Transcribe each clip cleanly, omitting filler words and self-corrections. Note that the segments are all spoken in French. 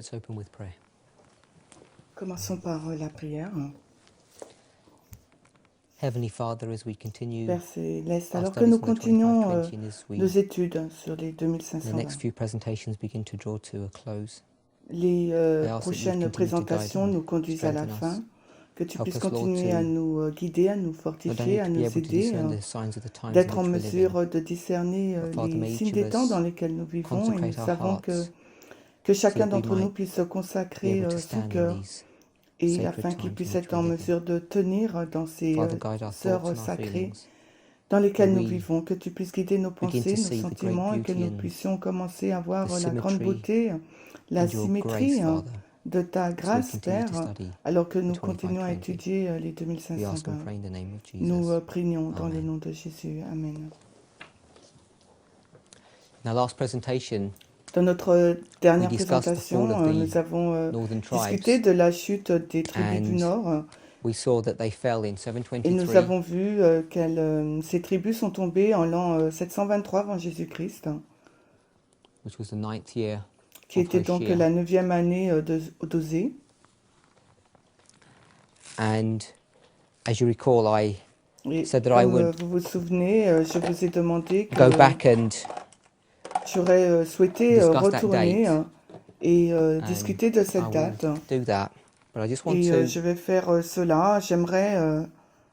Let's open with prayer. Commençons par la prière. Heavenly Father, as we continue Père Céleste, our alors que studies nous on the continuons 2520, and as nos we, études sur les in the 2520, next few presentations, begin to draw to a close, les I ask that you would prochaines continue to guide présentations and nous conduisent à la strengthen fin, us. que tu Help puisses us, Lord, continuer à to nous guider, à nous not fortifier, only à to be nous able to aider, discern the signs of the times in d'être en which we live in, mesure de discerner but Father, les may signes each des of temps dans us lesquels nous vivons, et nous consecrate our savons hearts que so chacun that we d'entre nous might puisse be consacrer able to son stand in cœur, these et sacred afin qu'il times in puisse which être we en live. mesure de tenir dans ces Father, guide our thoughts heures and our sacrées feelings. dans May lesquelles nous we vivons, que tu puisses guider nos begin pensées, to nos see the great sentiments, et que beauty nous and puissions commencer à the voir la grande symmetry beauté, la and your grace, symétrie Father, de ta as we grâce, continue to Père, study alors que the nous continuons à 2520. étudier les We ask and 2520. pray in the name of Nous Jesus. prions dans le Amen. nom de Jésus. Amen. In our last presentation, Dans notre we dernière discussed the fall présentation, of the nous avons northern discuté tribes, de la chute des tribus du and Nord, we saw that they fell in et nous 723, avons vu que ces tribus sont tombées en l'an 723 avant Jésus-Christ, which was the 9th year qui of était donc Hoshea. la 9e année d'Osée. And as you recall, I Et said that I comme would vous vous souvenez, je vous ai demandé go que back and j'aurais souhaité discuss that retourner date, et and discuter de I cette will date. do that. But I just want Et to, je vais faire cela. J'aimerais,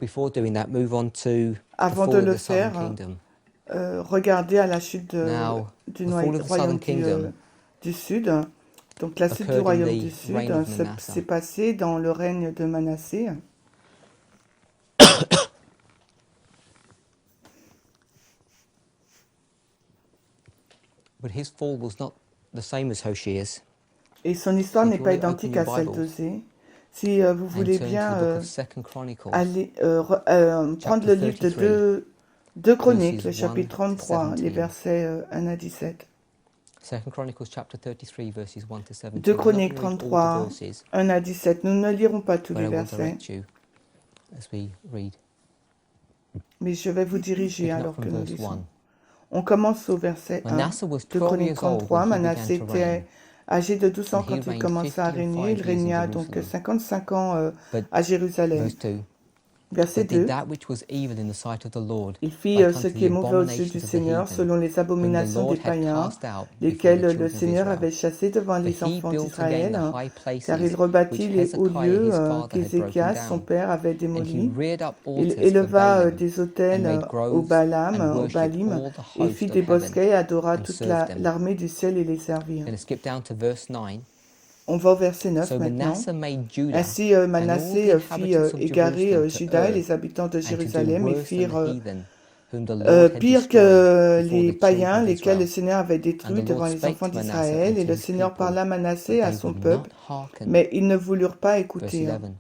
before doing that, move on to the avant de fall of le the Southern faire, Kingdom. regarder à la chute Now, du the fall of the royaume Southern Kingdom du Sud. Donc la chute du occurred in royaume the du Sud reign of s'est Manasseh. passée dans le règne de Manassé. But his fall was not the same as Hoshea's. Et son histoire So n'est if you pas want to open identique your à celle Bibles d'Osée. Si vous and voulez turn to bien the book of 2 Chronicles, aller, prendre chapter le livre de 33, deux Chroniques, le verses 1 chapitre to 33, les 17. versets 1 à 17. 2 Chronicles chapter 33, verses 1 to 17. 2 I'm not Chroniques going to read all the 33, verses, 1 à 17. Nous ne lirons pas tous but les I will versets, direct you as we read. mais je vais vous diriger Picking up alors from que nous verse lisons. 1. On commence au verset 1 Manasseh was de 12 Chroniques years old 33. when he began Manassé to était reign, âgé de 12 ans and he quand il reigned commença à 50 and régner. Il 5 years in régna donc Jerusalem. 55 ans But, à Jérusalem. verse 2, Verset but did 2. that which was evil in the sight of the Lord, Il fit like ce unto qui the est mauvais aux yeux du abominations of the Seigneur, heathen, selon les whom the abominations des Lord had païens, cast out before lesquels the le children of Seigneur avait Israel. chassés devant For les he enfants built again d'Israël, the high car il places which rebâtit les hauts Hezekiah lieux his father had broken qu'Ézéchias, son down, père, avait and he démolis. reared up Il altars for éleva Baalim, des and autels made au groves, Balaam, and au worshipped Baalim, all the et fit host des of heaven, bosquets et adora and toute served them. l'armée du ciel et les servit. I'm going to skip down to verse 9. On va au verset 9 So maintenant. Manasseh made Judah Ainsi and all the Manassé fit inhabitants of égarer Jerusalem to Juda et err, les habitants de and to do Jérusalem, et worse than the firent heathen, whom the Lord had pire destroyed que before les the children païens, of lesquels le Israel. Seigneur avait And détruits the devant Lord les spake enfants to Manasseh d'Israël. and Et to le his Seigneur parla à people, Manassé but à they son would not peuple, hearken. mais ils ne voulurent pas Verse écouter. 11.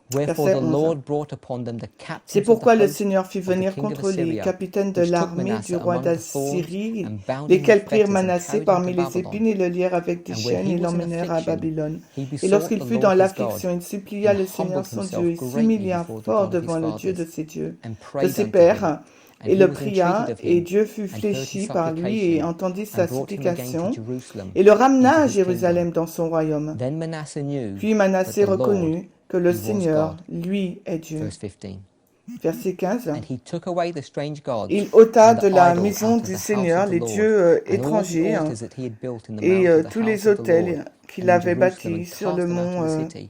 Wherefore Verset the 11. Lord brought upon them the C'est captains of the pourquoi le host Seigneur fit of the venir king of contre les Assyria, capitaines de which took l'armée du Manasseh roi among the thorns, d'Assyrie, and bound him with lesquels prirent fetters, and Manassé carried him to parmi les Babylon. épines et le lièrent avec des And where chaînes he et was in l'emmenèrent à affliction, Babylone. he Et besought lorsqu'il the fut Lord dans his God, l'affliction, il supplia and le Seigneur humbled son himself Dieu et greatly s'humilia before the fort God of his devant le Dieu de fathers, ses dieux, and de prayed ses unto him. pères, And et he le was entreated pria, of et him, Dieu fut and heard his fléchi par lui et supplication, entendit and sa brought him again to supplication, Jerusalem, et le ramena into à his kingdom. Jérusalem dans son royaume. Then Manasseh knew Puis that Manassé the Lord, reconnut que le he was Seigneur, God. lui, est Dieu. Verse 15. Verset 15. And he took away the strange gods Il ôta and de the la idol maison out of du the house Seigneur of the les Lord, dieux and all the étrangers altars that he had built in the et mount of the tous house les of the Lord, autels qu'il and in avait Jerusalem, bâtis and sur cast le them out of mont the city.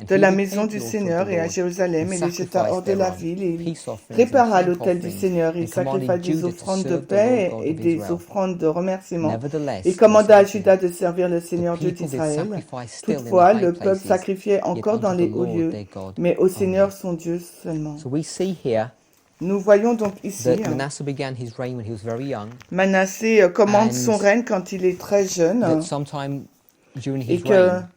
And de he la repaired maison the du altar of the Seigneur et à Lord, Jérusalem and et les jeta hors sacrificed de la thereon ville et il peace offerings and répara thank l'autel du offerings, Seigneur et il and commanded sacrifia des Judah to offrandes de serve the Lord paix God et of des Israel. offrandes de remerciement. Il Nevertheless, verse commanda à 17, Juda de servir le the Seigneur Dieu people did d'Israël. sacrifice still in the Toutefois, high le peuple places, sacrifiait yet encore dans unto the les hauts Lord lieux, their God mais au only. Seigneur son Dieu seulement. So we see here Nous voyons donc ici that Manasseh began his reign when he was very young, Manassé commande and son règne quand il est très jeune that sometime during et his que reign,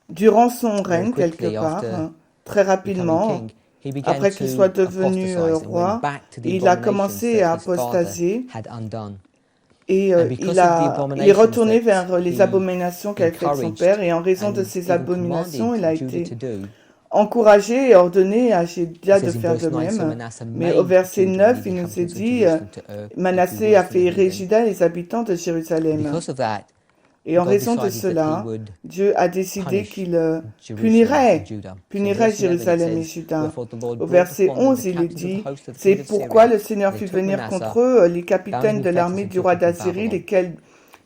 durant son very règne, quelque quickly part, after très becoming rapidement, king, he began après qu'il soit to devenu apostatize and went roi, back to the il a abominations commencé that à his father apostasier had undone. et And il because of the est abominations retourné that vers les he abominations qu'avait faites son encouraged père et en raison de and ces even abominations, commanded il a Judah été to do, encouragé et ordonné à it Jédia de says in faire de verse 9, so même. Manasseh Mais au made verset Judah and 9, the il nous est inhabitants of dit, Jerusalem to err, and to do Manassé a worse than the fait errer heathen. Juda et les habitants de Jérusalem. Because of that, Et en God raison de decided that cela, he would Dieu a décidé punish qu'il Jerusalem punirait, and Judah. So in punirait verse 11 it Jérusalem et says, Juda. Wherefore the Lord Au brought verset upon them 11, the il est captains of dit, the host of the c'est king of pourquoi Syria. le Seigneur They fit took venir Manasseh, contre eux les bound capitaines him de with l'armée fetters, and du took roi him to d'Assyrie, Babylon. lesquels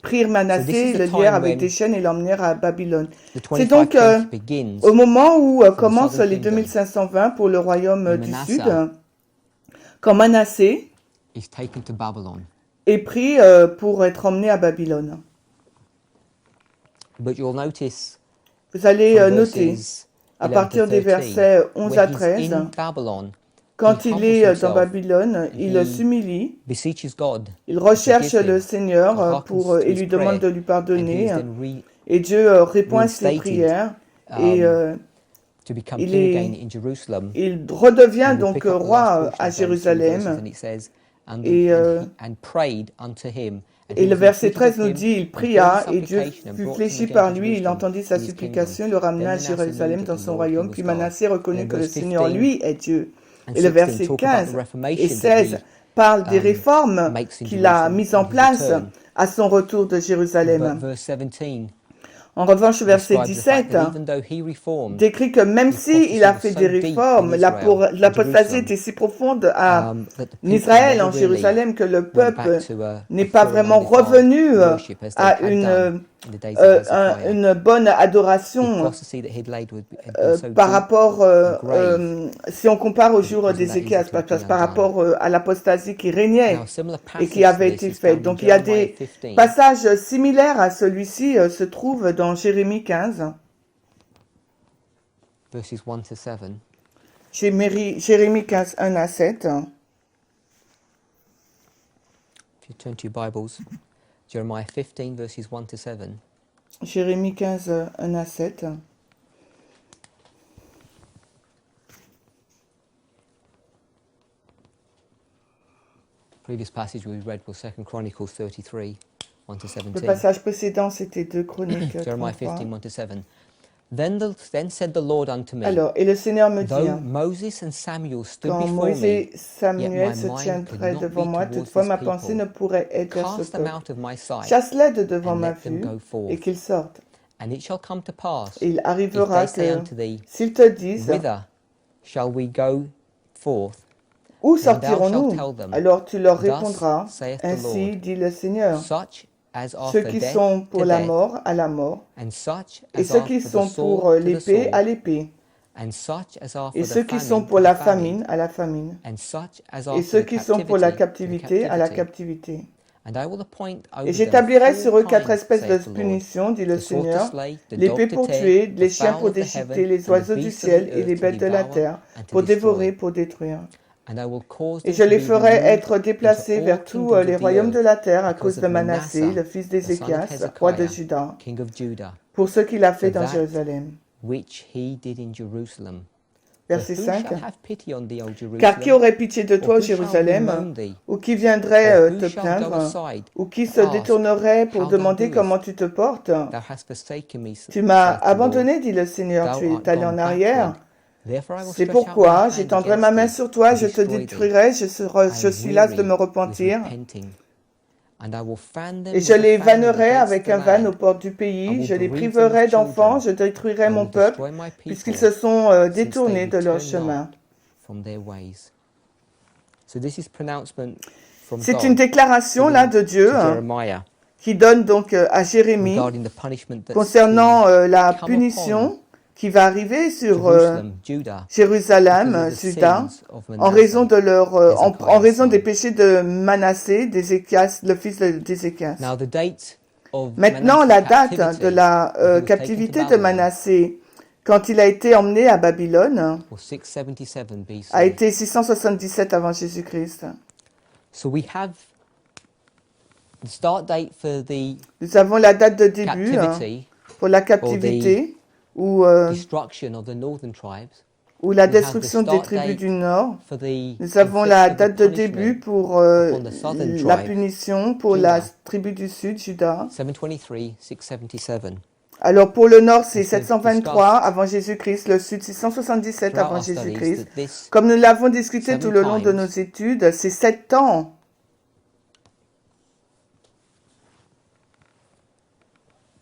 prirent So this Manassé, is the le lièrent time avec des when chaînes et l'emmenèrent à Babylone. the C'est donc 2520 begins au moment où for the commencent southern les kingdom, 2520 pour le royaume when du Manasseh Sud, quand Manassé is taken to Babylon. est pris pour être emmené à Babylone. But you'll notice Vous allez from noter, verses à 11 to partir des 13, versets 11 à when he's 13, in Babylon, he quand il humbles est dans himself Babylone, and il he s'humilie, beseeches God il to recherche forgive le him Seigneur and hearkens to et his lui demande prayer, de lui and he pardonner, is then et Dieu répond à ses reinstated prières, et to become il king again est in Jerusalem. il redevient And we'll donc pick up the last roi portion à of those few verses, Jérusalem. and it says, Et, and prayed unto him, and et he le was verset entreated 13 of nous him, dit, il and heard his pria, et Dieu supplication, and fut brought him fléchi again par to lui, il Jerusalem entendit sa to his kingdom. supplication, le ramena Then à Manasseh Jérusalem knew that dans the son Lord he royaume, was puis God. Manassé And reconnut then que le verse Seigneur, 15 lui, est Dieu. and Et le 16 verset talk about the 15 et reformation that 16 he parle des réformes makes in qu'il a Jerusalem mises en on his place return. à son retour de But Jérusalem. verse 17 En revanche, verset describes the fact 17 that even though he reformed, décrit que même the si il apostasy a was fait so des deep in réformes, Israel, in l'apostasie Jerusalem, était si profonde that the en people Israël, never en really Jérusalem, que le went back peuple to n'est a pas full and vraiment undefiled revenu worship as they à had done in the days of Hezekiah. une bonne The adoration apostasy that he'd laid had been so par deep rapport, and grave si on compare au that it jour wasn't that d'Ézéchias, easy to be par undone. rapport à l'apostasie qui Now, régnait a similar et qui passage to avait this été is faite. found in Donc il y a Jeremiah des 15, passages similaires à celui-ci se trouvent dans Jérémie 15. verses 1 to 7. Jérémie 15, 1 à 7. If you turn to your Bibles, Jeremiah 15, verses 1 to 7. Jérémie 15, 1 à 7. Previous passage we read was 2 Chronicles 33, 1 to Le 17. passage précédent, c'était 2 Chroniques Jeremiah 33. 15, 1 to 7. Then said the Lord unto me, Alors, et le Seigneur me dit, Though Moses and Samuel stood quand before Moïse me, et yet Samuel my se mind could tiendraient not devant be moi, towards toutefois this ma pensée people. ne pourrait être vers ce Cast them peuple. out of my sight, Chasse-les de devant and ma let them vue go forth. et qu'ils sortent. And it shall come to pass, Et il if arrivera they say que, unto thee, s'ils te disent, Whither shall we go forth? où Then thou shalt sortirons-nous? tell them, Alors tu leur Thus répondras, saith the ainsi Lord, dit le Seigneur. such as are Ceux for qui death sont pour to la death, mort, à la mort, and such et as ceux are qui for the sont pour sword to the l'épée, à sword, l'épée, and such as are et for the ceux qui sont famine pour to la the famine, famine, à la famine, and such as et are for ceux the qui sont pour la captivity to the captivité, à la captivity. captivité. And I will appoint over Et them j'établirai four sur eux 4 kinds, espèces de saith the Lord, punitions, dit le the sword to Seigneur, slay, the l'épée dog to pour tear, tuer, the les chiens fowl pour of the déchiqueter, heaven, les and the oiseaux du beasts of the ciel et les earth to bêtes de la devour terre, and to pour dévorer, destroy. pour détruire. And I will cause Et them je to les be ferai removed être into déplacés all vers tous kingdoms les of the royaumes de earth la terre à because cause de of Manassé, Manasseh, le fils the son of d'Ézéchias, roi de Hezekiah, Juda, king of Judah, pour ce qu'il a for fait dans that Jérusalem. which he did in Jerusalem. For Verset who 5. shall have pity on thee, O Car qui Jerusalem? aurait pitié de Or toi, who shall Jérusalem, bemoan thee? ou qui viendrait Or who te shall go plaindre, aside ou qui to se ask détournerait pour how thou demander comment doest? tu te portes? Thou hast forsaken me, Tu m'as saith the Lord. abandonné, dit le Seigneur, Thou tu es art allé gone en arrière. backward. Therefore I will C'est stretch out my pourquoi hand j'étendrai ma against main thee sur toi, to je te destroy thee. détruirai, I je am suis las de weary me with repentir. repenting, and I will fan them Et je with a les famine vannerai against avec the un van aux land. portes du I pays, will je les bereave them of priverai d'enfants, children. je détruirai I mon will peuple, destroy my puisqu'ils people, se sont since they détournés de leur return chemin. not from their ways. So this is pronouncement from C'est une God déclaration là de Dieu to Jeremiah qui donne donc à Jérémie regarding the punishment that's concernant la come punition qui va arriver sur Jerusalem, Judah, Jérusalem, because of the Juda, sins of en raison Manasseh, de leur, en Hezekiah's raison des son. péchés de Manassé, d'Ézéchias, le fils d'Ézéchias. Now the date of Maintenant, Manasseh's la date de captivity, la when he was taken to captivité de Babylon, Manassé, quand il a été emmené à Babylone, was 677 a BC. été 677 avant Jésus-Christ. So we have the start date for the Nous avons la date de début captivity, pour la captivité ou destruction of the northern tribes. la We have the destruction des start tribus date du Nord. for the Nous avons la infliction of the date de début punishment pour upon the southern la tribe, punition pour la Judah. tribu du Sud, Juda. 723, 677. Alors pour le Nord, c'est As we've 723 discussed avant Jésus-Christ, le Sud, c'est 177 throughout avant our studies, Jésus-Christ. that this Comme nous l'avons discuté 7 tout le long de times nos études, c'est 7 temps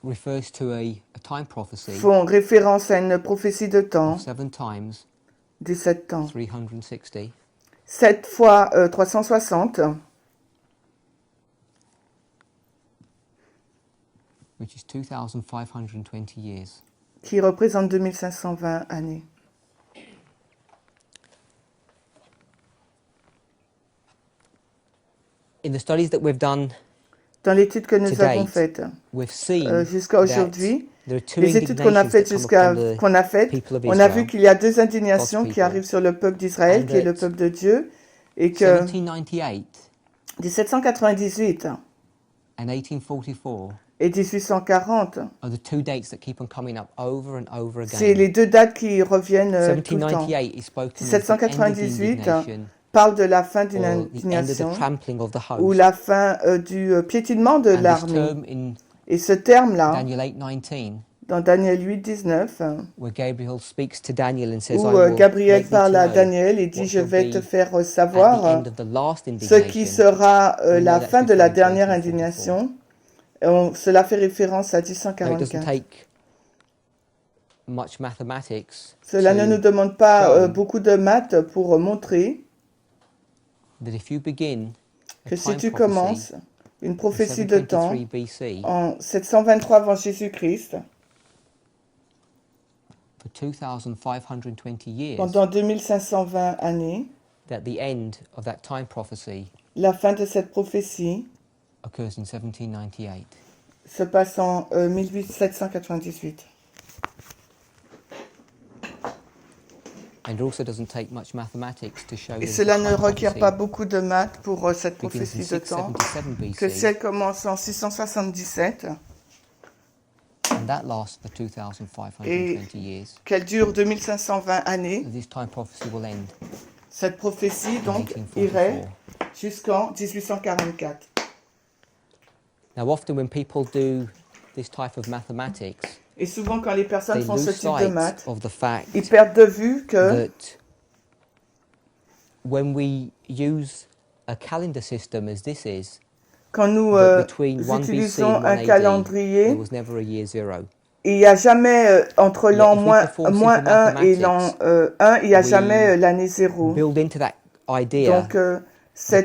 refers to a time prophecy font référence à une prophétie de temps, of 7 times des 7 temps. 360, 7 fois 360, which is 2,520 years. qui représente 2520 années. In the studies that we've done, Dans l'étude que nous To avons date, faite we've seen jusqu'à that aujourd'hui, there are two les études qu'on a indignations faites that come upon the qu'on a faites, people of on a vu Israel. qu'il y a deux indignations God's qui people. arrivent sur le peuple d'Israël, And qui est le that peuple de Dieu, et que 1798 1798 and 1844 et 1840, are the two dates that keep on coming up over and over c'est again. les deux dates qui reviennent tout le temps. 1798 is spoken of the end of the 1798 indignation parle de la fin d'une or the end of the indignation trampling of the ou host. la fin du piétinement de And this l'armée. term in Et ce terme-là, Daniel 8:19, dans Daniel 8, 19, where Gabriel speaks to Daniel and says, où I will Gabriel make thee parle to à know Daniel et what dit, je shall vais te be faire at the savoir end of the last ce qui indignation. sera We know la that's fin de la referring to dernière 1844. indignation. Cela fait référence à Now, it doesn't 1844. take much mathematics Cela ne nous to demande pas show beaucoup de maths pour montrer that if you begin a que si time tu prophecy commences une in prophétie de temps 723 BC en 723 avant Jésus-Christ, for 2,520 years, pendant 2520 années, that the end of that time prophecy la fin de cette prophétie occurs in 1798. se passe en 1798. And it also doesn't take much mathematics to show Et that cela the ne time requiert pas prophecy beaucoup de maths pour cette begins in prophétie de temps, 677 que si BC elle commence en 677, and that lasts for 2,520 years. qu'elle dure 2520 années, This time prophecy will end cette prophétie in donc 1844. irait jusqu'en 1844. Now, often when people do this type of mathematics, Et souvent quand les personnes they font ce lose type de sight maths, of the fact ils perdent de vue que that when we use a calendar system as this is, quand nous that between 1 BC utilisons and 1 un AD, there calendrier, was never a year zero. il n'y a jamais entre Yeah, l'an if we moins perform 1 simple et l'an mathematics, 1, il n'y a we jamais l'année 0. Build into that idea Donc the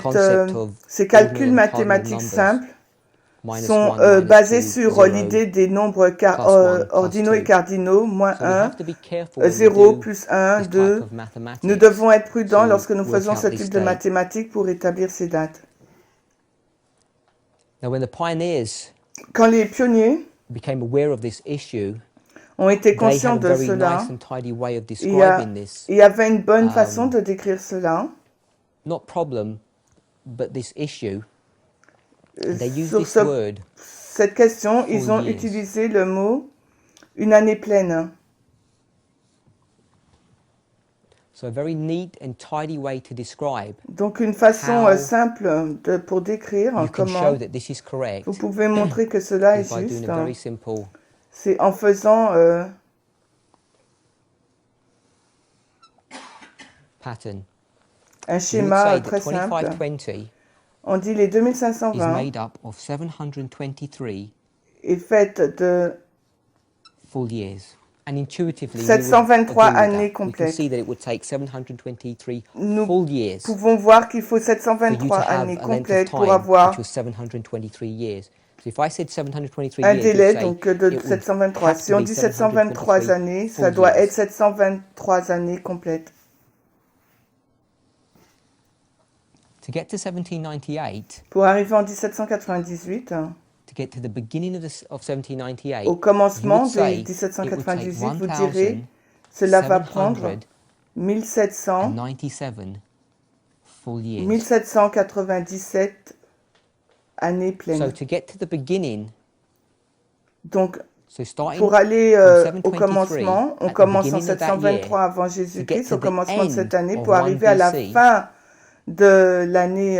concept of ces calculs ordinal and cardinal mathématiques numbers, simples minus sont 1, minus basés 2, sur 0, l'idée des nombres plus 1, plus ordinaux et 2. cardinaux, moins So we 1, have to be careful when we 0, do plus 1, this type 2. of mathematics. Nous devons être prudents to lorsque nous work faisons out ce this type de date. mathématiques pour établir ces dates. Now, when the pioneers Quand les pionniers became aware of this issue, ont été they conscients had a de very cela, nice and tidy way of il y a- describing this. il y avait une bonne façon de décrire cela. Not problem, but this issue. And they use Sur this word. cette question, ils Full ont years. utilisé le mot une année pleine. So a very neat and tidy way to describe. Donc une façon How simple pour décrire You can comment show that this is correct vous pouvez montrer que cela est is by doing juste. a very simple C'est en faisant pattern. un You would schéma say très that simple. 2520 On dit les is 2520 made up of 723 est faite de full years. And intuitively, 723 we would agree with années that. We can complètes. see that it would take 723 Nous full years for pouvons voir qu'il faut you to 723 have années a length of complètes pour time avoir which was 723 years. So if I said 723 un years, you'd délai say donc de it would 723. have Si to on be dit 723 723 années, ça full doit years. être 723 années complètes. To get to 1798, Pour arriver en 1798, to get to the beginning of 1798, au commencement you would say de it would take 1798, vous direz, cela va prendre 1700, 1797 full years. 1797 années So pleines. to get to the beginning, Donc, so starting pour aller from au 723, commencement, on at the commence en beginning of that 723 year, avant to Jésus-Christ, get to au the commencement de cette end année, of pour 1 arriver à la BC, fin de l'année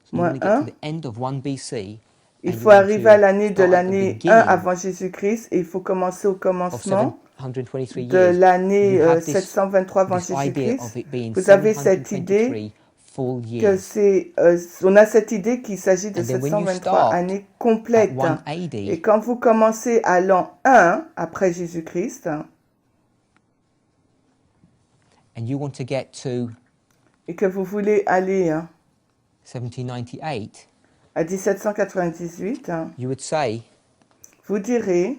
so you want to get -1. to the end of 1 BC, Il and you faut want arriver to à l'année de start at the l'année 1 beginning avant Jésus-Christ et il faut commencer au of commencement 723 de years. l'année You have this, 723 avant this idea of Jésus-Christ. it being Vous avez cette idée 723 full que years. on a cette idée qu'il s'agit de And then when you 723 start années at complètes. 1 Et AD, quand vous commencez à l'an 1 après Jésus-Christ, and you want to get to et que vous voulez aller 1798, à 1798, you would say vous direz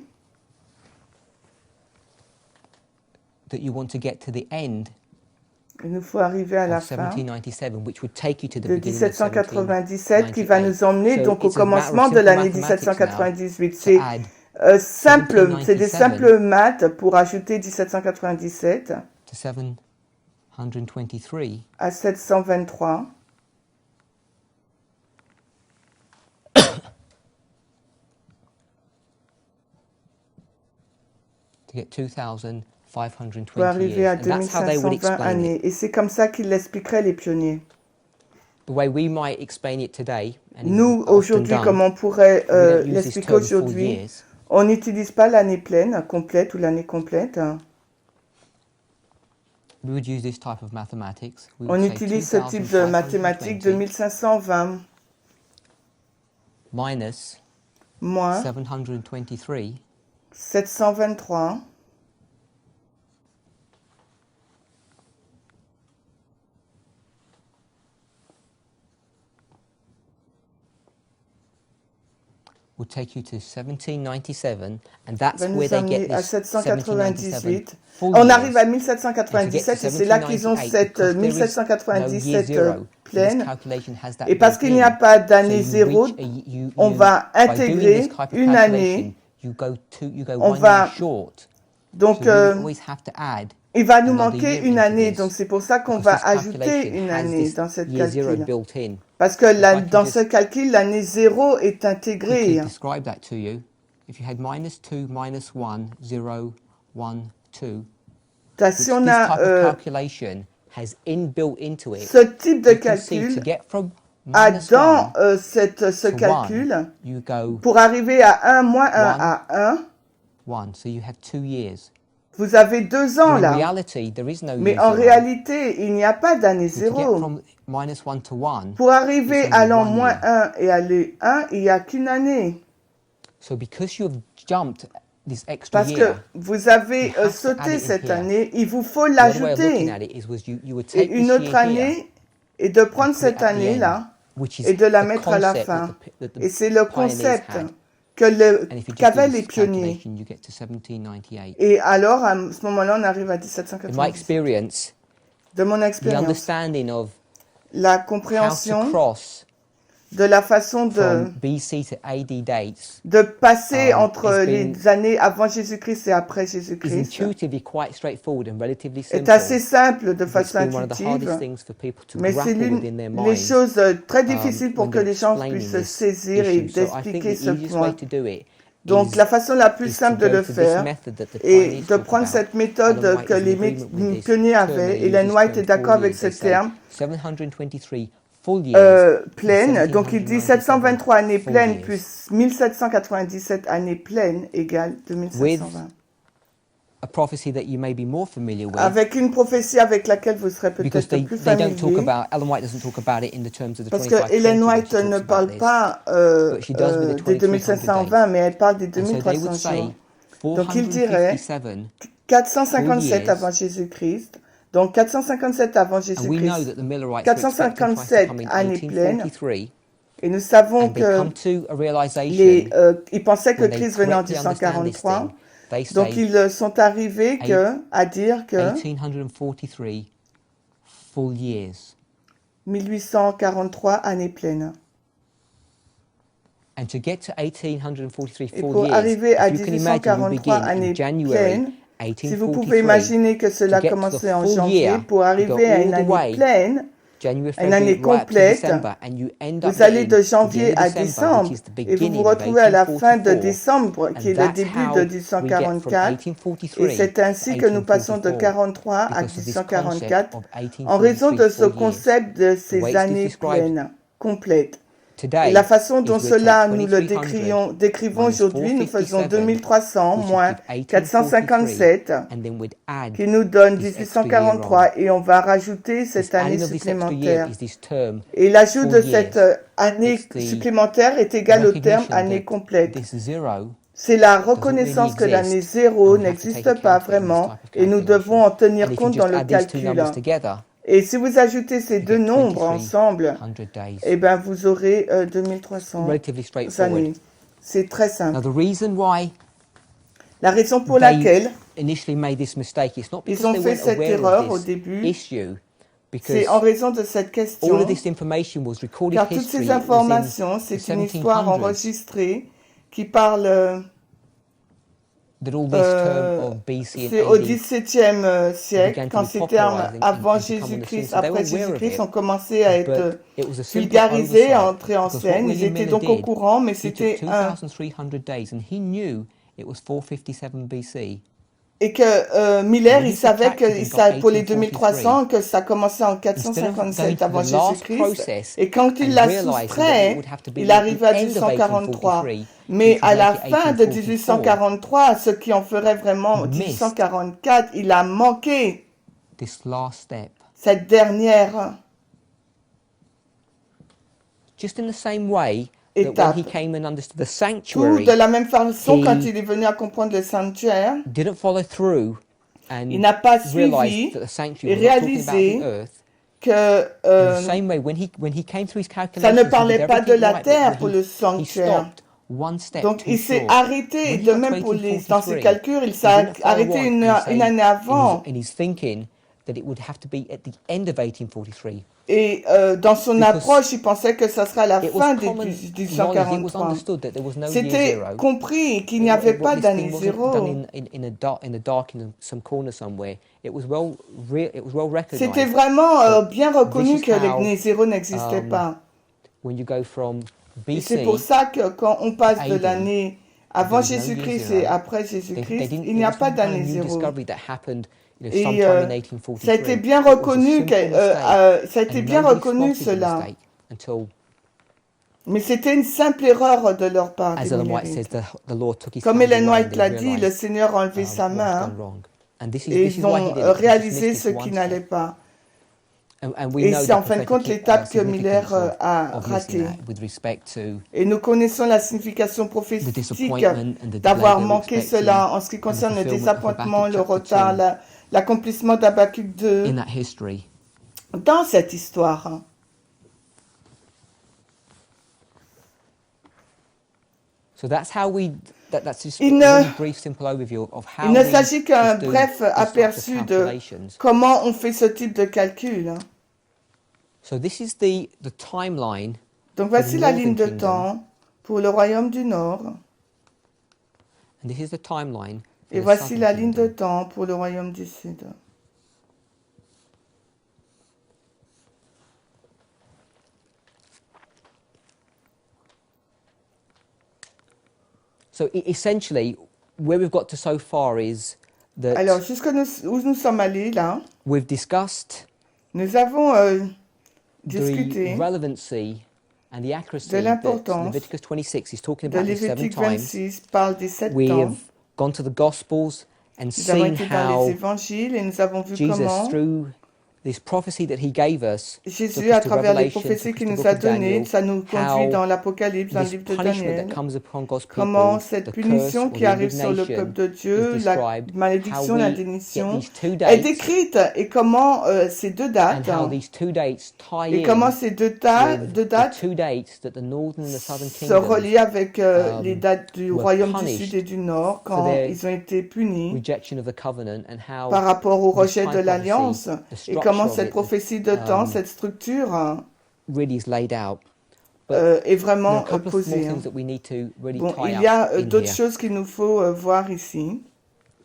that you want to get to the end qu'il nous faut arriver à la of fin 1797, which would take you to the de beginning of 1797 qui va 1798. nous emmener So donc au it's a matter of commencement de simple l'année mathematics now 1798. to C'est add simple, c'est des 1797 simples maths pour ajouter 1797 to 723 à 723 to get 2,520 pour arriver à years. And that's how they would 2520 explain it. années. Et c'est comme ça qu'ils l'expliqueraient, les pionniers. The way we might explain it today, and it's Nous, often aujourd'hui, done, comme on pourrait we don't use this l'expliquer term full aujourd'hui, years. on n'utilise pas l'année pleine, complète ou l'année complète. We would use this type of mathematics. We On would say utilise ce type de mathématiques de 1520 minus moins 723 723 will take you to 1797, and that's va where nous they amener get à this 798. 1797 full On years. arrive à 1797 et c'est là qu'ils ont cette 1797 pleine. Et parce qu'il n'y a pas d'année zéro, on va intégrer une année. On va donc il va nous manquer une année, donc c'est pour ça qu'on va ajouter une année dans cette calcul. Parce que dans ce calcul, l'année 0 est intégrée. Describe that to you. If you had -2, -1, 0, 1, 2, Si on a calculation has inbuilt into it, ce type de you can see calcul to get from a -1 dans ce to calcul, 1, you go pour arriver à 1 moins 1 à 1, 1, so you have 2 years. vous avez 2 ans In là. reality, there is no Mais year en zero. réalité, il n'y a pas d'année To get 0. from -1 to 1, Pour arriver it's à only l'an 1 moins year. 1 et à l'an 1, il n'y a qu'une année. So because you've jumped this extra Parce que year, vous avez you have to add sauté it in cette here. année, il vous faut the other way of looking l'ajouter. at it is you would Et take une this autre year here, année, et de prendre put it cette at the end, année-là, which is et de la the mettre à la concept fin. that the Et c'est le pioneers concept had. que And if you just qu'avaient do les this pionniers. calculation, you get to 1798. Et alors, à ce moment-là, on arrive à In my 1790. experience, De mon the expérience, understanding of la how to compréhension cross de la façon de from BC to AD dates passer entre has been- les années avant Jésus-Christ et après is Jésus-Christ intuitively quite straightforward and relatively est simple. assez simple de But it's façon been one of the hardest intuitive, things for people to mais c'est grapple l'une within their des minds choses très difficiles pour when que they're les gens explaining puissent this saisir et issue. So I think d'expliquer the ce easiest point. way to do it Donc is la façon la plus is to simple de go le to this faire method that the est pioneers de talk prendre about. cette méthode Ellen White que is in les agreement with this pionniers term, avaient, they et use Ellen this White term est d'accord full avec years. ce They say terme, 723 full years pleine. and Donc il dit 1797 723 années full pleines years. plus 1797 années pleines égale With 2520. a prophecy that you may be more familiar with, Avec une prophétie avec laquelle vous serez because peut-être plus they don't talk familier. about, Ellen White doesn't talk about it in the terms of the Parce 2520 que Ellen when White she ne talks about parle this. pas But she does with the des 2520, mais elle parle des And so they 2300 would say jours. Donc il dirait 457, 457 years. avant Jésus-Christ. Donc 457 avant and we know Jésus-Christ. that the Millerites were expecting Christ to 457 come in années pleines. 1843, Et nous savons and they que come to a realization ils pensaient que when they Christ venait en correctly understand this 1843. thing. They Donc say ils sont arrivés à dire que 1843 full years. 1843 années pleines. And to get to 1843 Et full pour years, arriver à if you can imagine, you 1843 begin années in January pleines, si vous pouvez 1843, imaginer que cela to get to commençait the en full janvier, year, pour you arriver go à all une the année way, pleine, January, une année February, right up to complète, December, and you end up vous allez getting de to the janvier end of à December, décembre, which is the et vous beginning vous of retrouvez à la fin de 1844. décembre, qui est And le that's début how de we get from 1844. 1843 Et c'est ainsi que nous passons de 43 à because of this 1844 concept of en raison 1843 de ce full years. concept de The way ces it's années described pleines, complètes. Et la façon dont cela nous le décrivons aujourd'hui, nous faisons 2300 moins 457 qui nous donne 1843 et on va rajouter cette année supplémentaire. Et l'ajout de cette année supplémentaire est égal au terme année complète. C'est la reconnaissance que l'année 0 n'existe pas vraiment et nous devons en tenir compte dans le calcul. Et si vous ajoutez ces deux nombres ensemble, eh ben vous aurez 2300 années. C'est très simple. La raison pour laquelle ils ont fait cette erreur au début, c'est en raison de cette question, car toutes ces informations, c'est une histoire enregistrée qui parle c'est au XVIIe siècle, quand ces termes avant Jésus-Christ, après Jésus-Christ ont commencé à être vulgarisés, à entrer en scène. Ils étaient donc au courant, mais c'était et que Miller, il savait que pour les 2300, que ça commençait en 457 avant Jésus-Christ, et quand il l'a soustrait, il arrivait à 1843. Mais à la fin de 1843, ce qui en ferait vraiment 1844, il a manqué cette dernière étape. Tout de la même façon, quand il est venu à comprendre le sanctuaire, il n'a pas suivi et réalisé que ça ne parlait pas de la terre pour le sanctuaire. Donc il s'est arrêté, de même dans ses calculs, il s'est arrêté une année avant. Et dans son approche, il pensait que ça serait à la fin de 1843. C'était compris qu'il n'y avait pas d'année zéro. C'était vraiment bien reconnu que l'année zéro n'existait pas. Et c'est pour ça que quand on passe de l'année avant Jésus-Christ et après Jésus-Christ, il n'y a pas d'année zéro. Et ça a été bien reconnu, cela. Mais c'était une simple erreur de leur part. Comme Ellen White l'a dit, le Seigneur a enlevé sa main et ils ont réalisé ce qui n'allait pas. Et c'est en fin de compte l'étape que Miller a ratée. Et nous connaissons la signification prophétique d'avoir manqué cela en ce qui concerne le désappointement, le retard, l'accomplissement d'Habakkuk 2 dans cette histoire. Il ne s'agit qu'un bref aperçu de comment on fait ce type de calcul. Donc voici la ligne de temps pour le royaume du Nord. Et voici la ligne de temps pour le royaume du Sud. Alors, jusqu'à où nous sommes allés là, nous avons discuté de l'importance de Lévitique 26 parle des 7 temps. Nous avons été dans les évangiles et nous avons vu comment Jésus, à travers les prophéties qu'il nous a données, ça nous conduit dans l'Apocalypse, dans le livre de Daniel, comment cette punition qui arrive sur le peuple de Dieu, la malédiction, la dénition, est décrite et comment ces deux dates, et comment ces deux dates se relient avec les dates du royaume du Sud et du Nord, quand ils ont été punis par rapport au rejet de l'alliance, et comment cette prophétie de temps, cette structure est vraiment posée. Bon, il y a d'autres choses qu'il nous faut voir ici.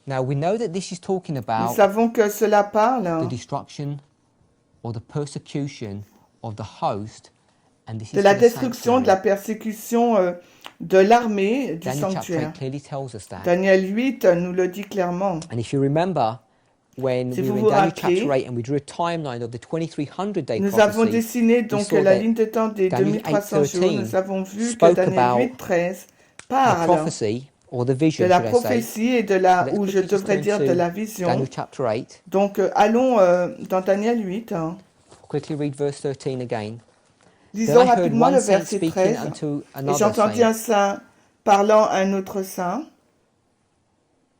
Nous savons que cela parle de la destruction, de la persécution de l'armée du sanctuaire. Daniel 8 nous le dit clairement. when Si we vous were in vous Daniel rappelez, chapter 8 and we drew a timeline of the 2300-day nous avons prophecy, dessiné donc saw la that ligne de temps des Daniel 2300 jours. 8:13 Nous avons vu que spoke Daniel about 8:13 the parle prophecy or the de vision, la should I say. prophétie et de So la, let's ou je quickly just devrais turn dire de la to vision. Daniel chapter 8. Donc allons dans Daniel 8. Hein. Quickly read verse 13 again. Then Lisons I heard rapidement one le saint verset speaking 13. unto Et another j'entendis un saint, saint parlant à un autre saint.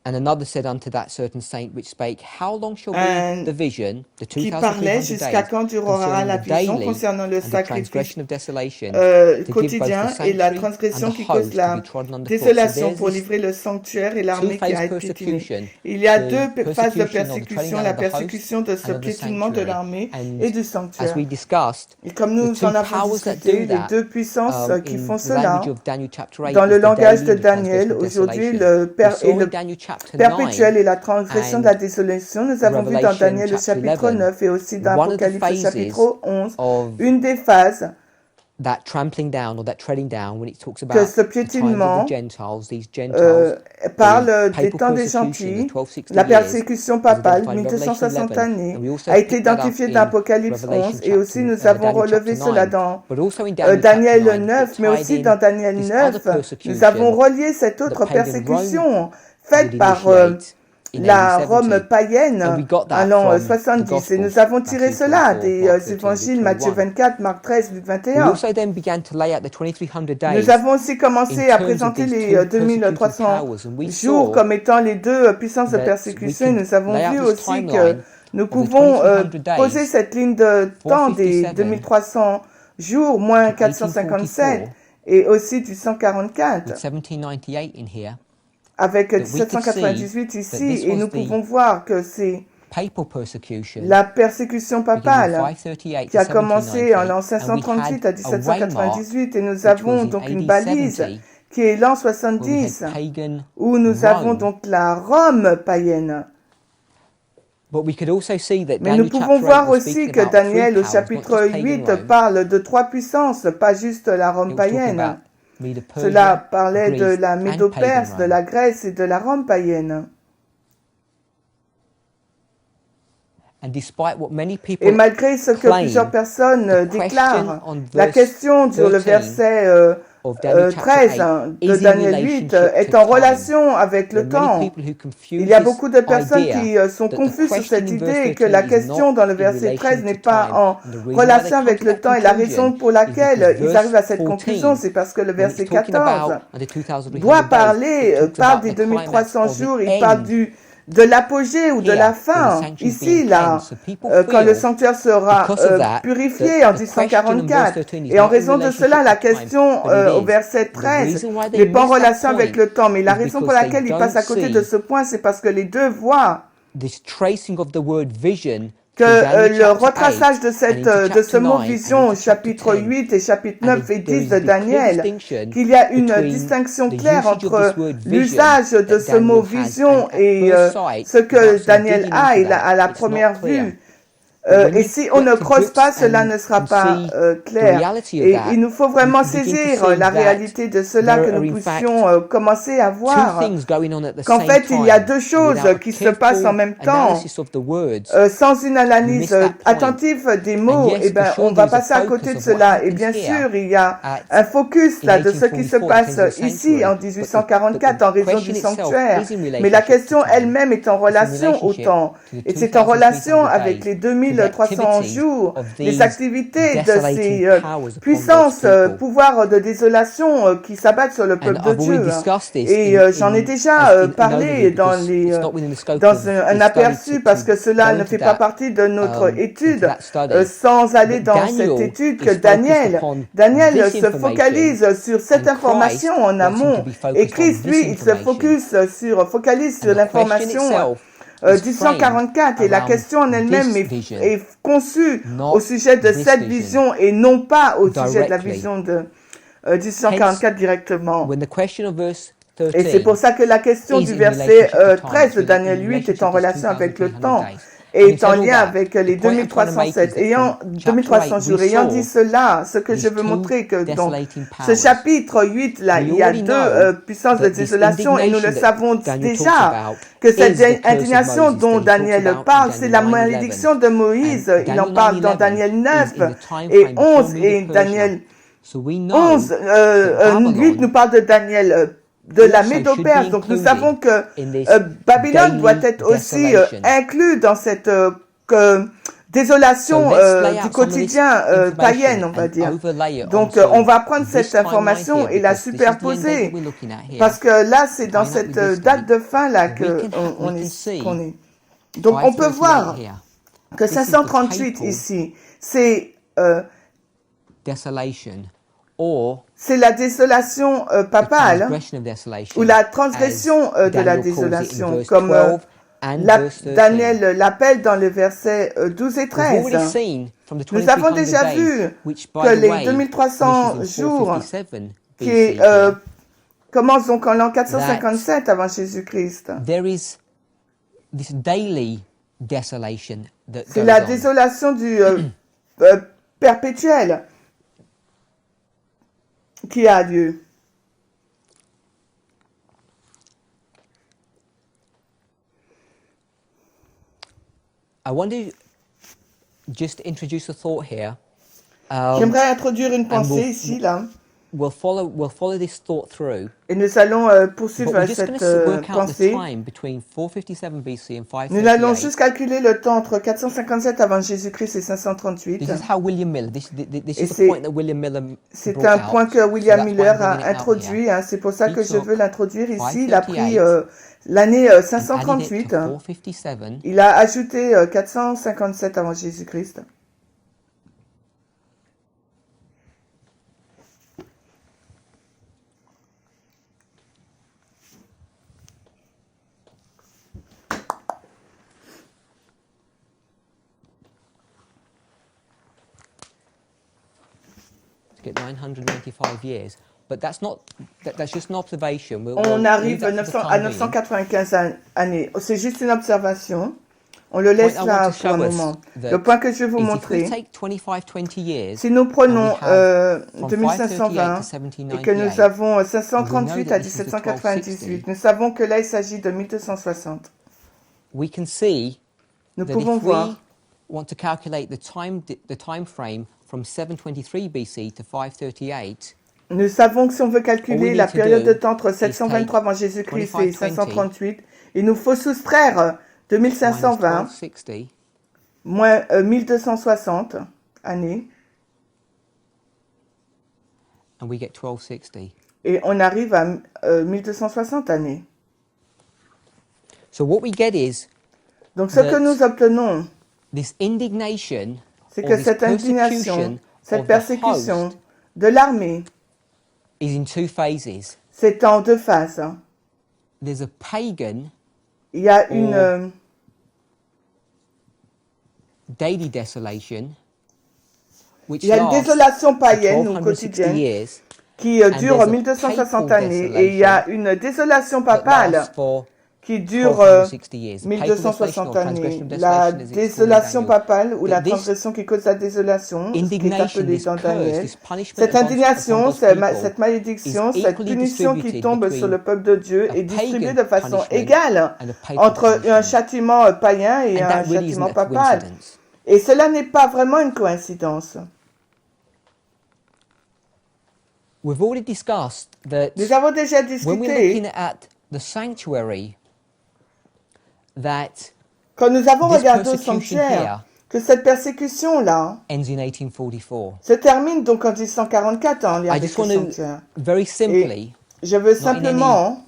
and another said unto that certain saint which spake, How long shall Un be the vision, the qui parlait 2300 jusqu'à days, quand durera concerning la the vision daily concernant le and the sacrifice transgression of desolation, to give both quotidien the et la sanctuary and transgression the qui cause host to la be trodden underfoot? So désolation there's pour this livrer le sanctuaire et l'armée qui two-phase a été piétinée. persecution, Il y a the deux phases de persecution or the treading persécution, down la of the host persécution de ce and of the piétinement de sanctuary. l'armée And et du as sanctuaire. we discussed, Et comme the nous two en avons powers that discuté, do les that deux puissances qui in font the language cela, of Daniel chapter 8 dans le is the langage daily de and the transgression Daniel, of aujourd'hui, desolation. We saw le in Daniel chapter perpétuel 9 et la transgression de and la désolation. Nous avons vu dans Revelation Daniel le chapter chapitre 11, 9 et aussi dans one of the Apocalypse phases chapitre 11, of une des phases that trampling down or that treading down, when it talks que about ce the times of the piétinement Gentiles, these Gentiles, parle the des papal temps des persecution, gentils. the 1260 La years, persécution was papale, identified in Revelation 1260 11, années, and we also a été picked that up identifiée in dans Apocalypse Revelation 11 et aussi nous chapter, avons Daniel relevé chapter cela 9, dans but also in Daniel Daniel chapter 9, 9, it mais tied aussi in dans Daniel this 9, other nous avons persecution relié cette that autre pagan Rome persécution would faite par initiate in la AD Rome 70. païenne And we got en that l'an from the 70. Et nous Gospels, avons tiré Matthew cela 24, des Mark 13, Luke évangiles Matthieu 21. 24, Marc 13, Luc We 21. also then began to lay out the 2300 Nous days avons aussi in commencé à terms of présenter these les two persecuting 2300 powers, and we jours saw comme étant les deux puissances de that we persécution. Et could nous avons lay vu out this aussi que timeline nous of the pouvons 2300 poser days, cette ligne de temps des 457 2300 jours moins to 457 1844 et aussi du 144 with 1798 in here, avec that we could 1798 see that ici. this Et was nous the pouvons voir que c'est papal persecution la persécution beginning in papale 538 qui to a commencé en 1798, l'an and we 538 à had a waymark 1798 et nous which avons was in donc une AD balise 70 qui est l'an where we had 70 pagan où nous avons Rome. donc la Rome païenne. But we could also see that Mais nous Daniel pouvons chapter 8 voir was aussi speaking que about three Daniel au powers, not chapitre just pagan 8 Rome. parle de trois puissances, pas juste la It Rome was talking païenne. about Medo-Persia, Cela parlait de Greece, la and Médo-Perse, pagan de Rome. la Grèce et de la Rome païenne. And despite what many people Et malgré ce que claim, plusieurs personnes the déclarent, question on la verse question sur le 13 verset of Daniel chapter 13 8 de is in Daniel 8 relationship est to en time. relation avec There le are many temps. people who confuse Il y a this beaucoup de personnes idea qui sont that the confuses sur question cette in verse idée que la 13 is question not dans le in verset 13 relation n'est to pas time. en And the reason why they relation come avec to le that temps et la raison conclusion pour is laquelle because ils verse arrivent à cette 14, conclusion, c'est parce que le when verset it's talking 14 about the 2300 doit days, parler, it talks parle about des the climax 2300 of the jours, il parle end de l'apogée ou de here, la or the fin. sanctuary Ici, being là, cleansed. So people quand le feel sanctuaire sera because of that, purifié en the question in verse 1144. 13 is Et en not in raison de cela, relationship la to time, question but it au is. verset The 13 reason why they n'est pas en miss that relation avec point le temps. Mais la is raison pour because they laquelle ils don't passent à côté de see ce point, c'est parce que les deux voient this tracing of the word vision que through Daniel le chapter retraçage 8 de, and cette, into de ce chapter mot 9 vision and au into chapter chapitre 10, 8 et chapitre and 9 et there 10 is de a clear Daniel, distinction qu'il y a une between distinction the claire usage of entre this word vision l'usage de that ce mot Daniel has, vision and at et first sight, ce que without some Daniel digging a into à la that, it's not première clear. vue. When Et you si on get ne to creuse pas, grips cela and ne sera can pas see the clair. reality of Et that, il nous faut you vraiment can begin to saisir see la that réalité de cela, there que are nous in fact puissions commencer à two voir things going on at the qu'en same fait, il y a time. deux choses Without a qui se passent en careful même temps. analysis of the words, Sans une you analyse miss that point. attentive des mots, And yes, eh ben, for sure on va there is a passer à côté de focus of what cela. Et happens bien here sûr, il y a at un focus in là de ce qui se 1844, passe the cleansing of the ici en sanctuary. But the 1844 en raison question du itself sanctuaire. is in Mais la relationship question to time. elle-même est en It's in relation au relationship temps. to the Et c'est en relation 2300 avec days, les to the 2300 activities jours, of les these activités de desolating ces powers upon God's puissances, people. pouvoirs de désolation qui s'abattent sur le And peuple de I've already Dieu. discussed this Et j'en ai déjà as in an parlé overview dans because les it's not within the scope dans of un this aperçu study parce que cela go ne into fait pas that, partie de notre into étude that study. sans aller But dans Daniel cette étude is que focused upon Daniel this se information, focalise sur cette and information Christ en wants him amont to be focused et on Christ this lui il se information. focalise sur And the question l'information itself du is 144 et la framed question en elle-même around this vision, est conçue not au sujet de this cette vision, vision et non pas au sujet de la directly. vision du 144 directement. When the question of verse Et c'est 13 pour ça que la question is du in verset relationship to time, 13 de it's Daniel in 8 est relationship en to relation avec le 2300 temps. days. est en lien avec les 2300 jours. Ayant dit cela, ce que je veux montrer que dans ce chapitre 8, là, il y a deux puissances de désolation et nous le savons déjà que cette indignation dont Daniel parle, c'est la malédiction de Moïse. Il en parle dans Daniel 9 et 11 et Daniel 11, 8 nous parle de Daniel de la Médo-Perse. Donc nous savons que Babylone doit être aussi inclus dans cette désolation du quotidien païenne, on va dire. Donc on va prendre cette information et la superposer parce que là c'est dans cette date de fin là qu'on est. Donc on peut voir que 538 ici, c'est c'est la désolation papale ou la transgression de la désolation, comme Daniel l'appelle dans les versets 12 et 13. Nous avons déjà vu que les 2300 jours qui commencent donc en l'an 457 avant Jésus-Christ, c'est la désolation du perpétuel qui a lieu. J'aimerais introduire une pensée ici, là. Et nous allons poursuivre cette pensée. Nous allons juste calculer le temps entre 457 avant Jésus-Christ et 538. Et c'est un point que William Miller a introduit. Hein. C'est pour ça que je veux l'introduire ici. Il a pris l'année 538. Il a ajouté 457 avant Jésus-Christ. On arrive à 995 années. C'est juste une observation. On le laisse là pour un moment. Le point que je vais vous montrer, si nous prenons 2520 et que nous avons 538 à 1798, nous savons que là il s'agit de 1260. Nous pouvons voir nous savons que si on veut calculer la période de temps entre 723 avant Jésus-Christ et 538, il nous faut soustraire 2520 moins 1260 années. Et on arrive à 1260 années. Donc ce que nous obtenons, c'est que cette indignation, cette persécution de l'armée, c'est en deux phases. Il y a une désolation païenne ou quotidienne qui dure 1260 années et il y a une désolation papale qui dure 1260 années. La désolation papale ou la transgression qui cause la désolation, ce qui est appelé dans Daniel. Cette indignation, cette malédiction, cette punition qui tombe sur le peuple de Dieu est distribuée de façon égale entre un châtiment païen et un châtiment papal. Et cela n'est pas vraiment une coïncidence. Nous avons déjà discuté quand nous avons regardé au sanctuaire, que cette persécution-là se termine donc en 1844 en lien avec le sanctuaire. Et je veux simplement,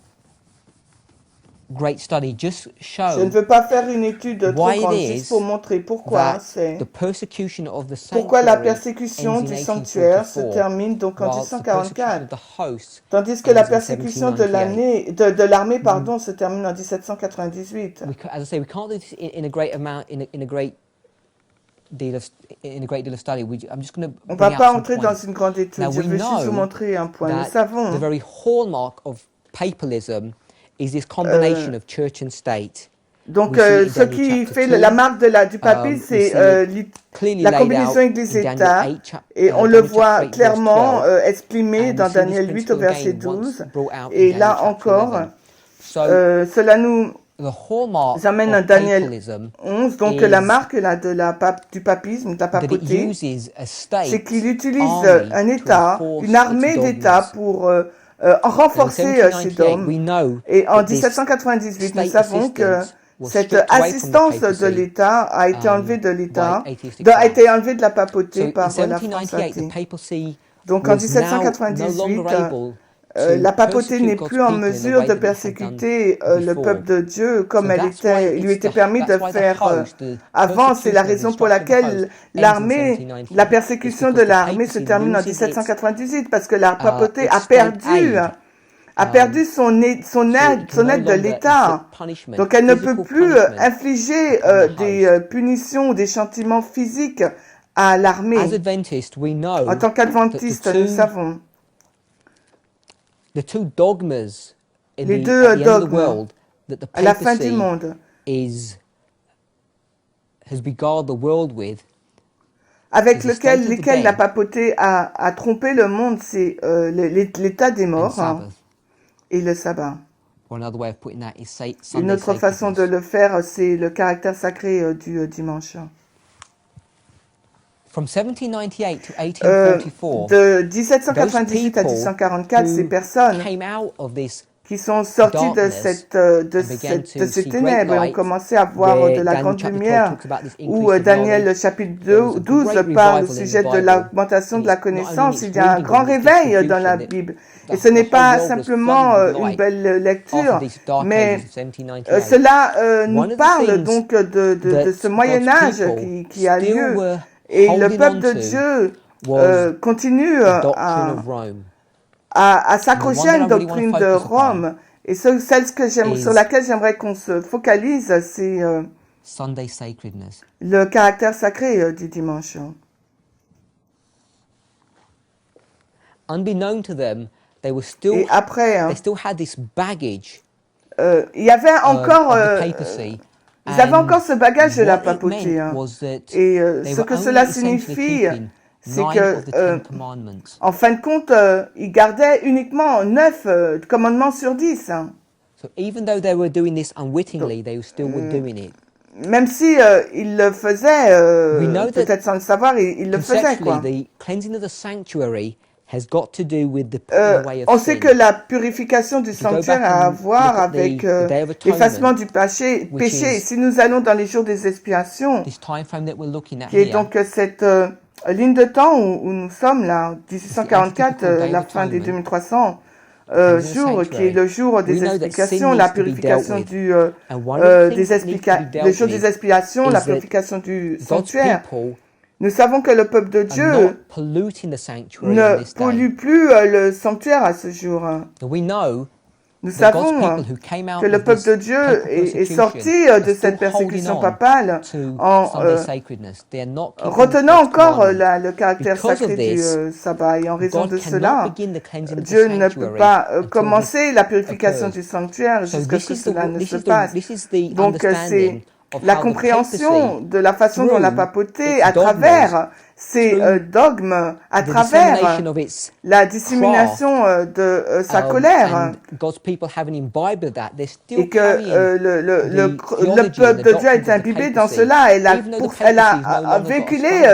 je ne veux pas faire une étude trop grande, juste pour montrer pourquoi la persécution du sanctuaire se termine donc en 1844, tandis que la persécution de l'armée se termine en 1798. On ne va pas entrer dans une grande étude, je veux juste vous montrer un point. Nous savons is this combination of church and state. Donc, ce qui fait la marque du papisme, c'est la combinaison Église-État, et on le voit clairement exprimé dans Daniel 8 au verset 12, et là encore, cela nous amène à Daniel 11, donc la marque du papisme, de la papauté, c'est qu'il utilise un État, une armée d'États pour renforcer ces dogmes. Et en 1798, nous savons que cette assistance de l'État a été enlevée de l'État, a été enlevée de la papauté par la France athée. Donc en 1798, la papauté n'est plus en mesure de persécuter le peuple de Dieu comme il lui était permis de faire avant. C'est la raison pour laquelle la persécution de l'armée se termine en 1798, parce que la papauté a perdu son aide de l'État. Donc elle ne peut plus infliger des punitions ou des châtiments physiques à l'armée. En tant qu'adventistes, nous savons les deux dogmes à la fin du monde avec lesquels la papauté a trompé le monde, c'est l'état des morts et le sabbat. Une autre façon de le faire, c'est le caractère sacré du dimanche. De 1798 à 1844, ces personnes qui sont sortis de ces ténèbres et ont commencé à voir de la grande lumière, où Daniel chapitre 12 parle au sujet de l'augmentation de la connaissance. Il y a un grand réveil dans la Bible. Et ce n'est pas simplement une belle lecture, mais cela nous parle donc de ce Moyen-Âge qui a lieu. Et le peuple de Dieu continue à s'accrocher à une doctrine de Rome. Et celle sur laquelle j'aimerais qu'on se focalise, c'est le caractère sacré du dimanche. Et après, il y avait encore... ils avaient encore ce bagage de la papauté. Et ce que cela signifie, c'est que, en fin de compte, ils gardaient uniquement 9 commandements sur 10. Même si ils le faisaient, peut-être sans le savoir, ils le faisaient, quoi. On sait que la purification du sanctuaire a à voir avec l'effacement du péché. Et si nous allons dans les jours des expiations, qui est donc cette ligne de temps où nous sommes là, 1844, la fin des 2300 jours, qui est le jour des expiations, la purification le jour des expiations, la purification du sanctuaire. Nous savons que le peuple de Dieu ne pollue plus le sanctuaire à ce jour. Nous savons que le peuple de Dieu est sorti de cette persécution papale en retenant encore le caractère sacré du sabbat. Et en raison de cela, Dieu ne peut pas commencer la purification du sanctuaire jusqu'à ce que cela ne se passe. Donc c'est la compréhension de la façon dont la papauté, à travers ces dogmes, à travers la dissémination de sa colère, et que le peuple de Dieu a été imbibé dans cela, elle a véhiculé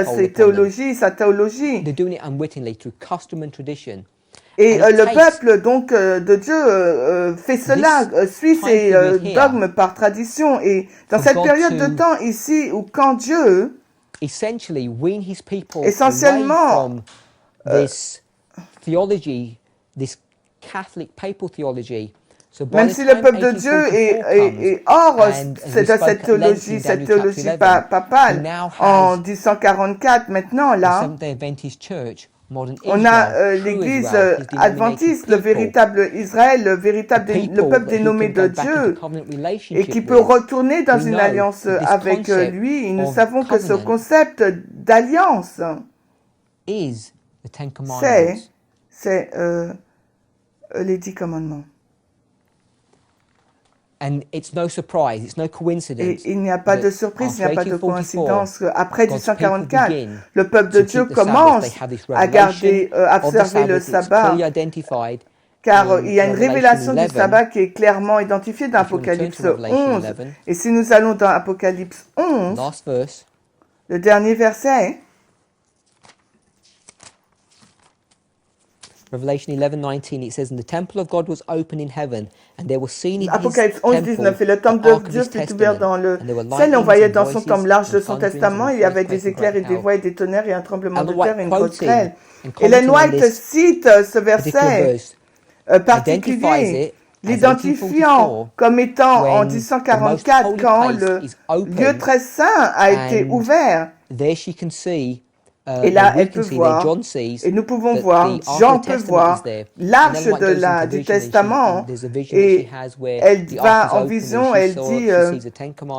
sa théologie. Et le peuple donc de Dieu fait cela, suit ces dogmes par tradition. Et dans cette période de temps ici, où quand Dieu essentiellement même si le peuple de Dieu est hors de cette théologie papale, en 1844, maintenant là, on a l'Église adventiste, le véritable Israël, le peuple dénommé de Dieu, et qui peut retourner dans une alliance avec lui. Et nous savons que ce concept d'alliance, c'est les 10 commandements. And it's no surprise, it's no Et coincidence. il n'y a pas de surprise, il n'y a pas de coïncidence qu'après 1844, le peuple de Dieu commence à garder, à observer le sabbat, car il y a une révélation du sabbat qui est clairement identifiée dans Apocalypse 11. Et si nous allons dans Apocalypse 11, le dernier verset, Revelation 11:19, it says, "And the temple of God was open in heaven, and there was seen in Apocalypse his 11, temple 19, et le temple de Dieu fut ouvert dans le ciel, et on voyait dans son temple large de son testament, il y avait des éclairs et des voix et des tonnerres et un tremblement de terre et une grosse grêle. Et Ellen White cite ce verset particulier, l'identifiant comme étant en 1844 quand le lieu très saint a été ouvert. Et là, elle peut voir, et nous pouvons voir, Jean peut voir l'arche du Testament, et elle va en vision, elle dit,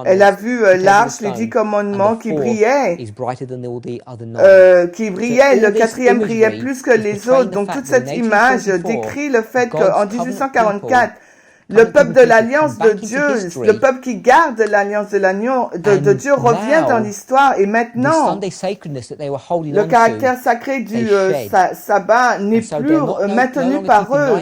elle a vu l'arche, les 10 commandements qui brillaient, le quatrième brillait plus que les autres. Donc toute cette image décrit le fait qu'en 1844, le peuple de l'Alliance de Dieu, le peuple qui garde l'Alliance de Dieu revient dans l'histoire. Et maintenant, le caractère sacré du sabbat n'est plus maintenu par eux.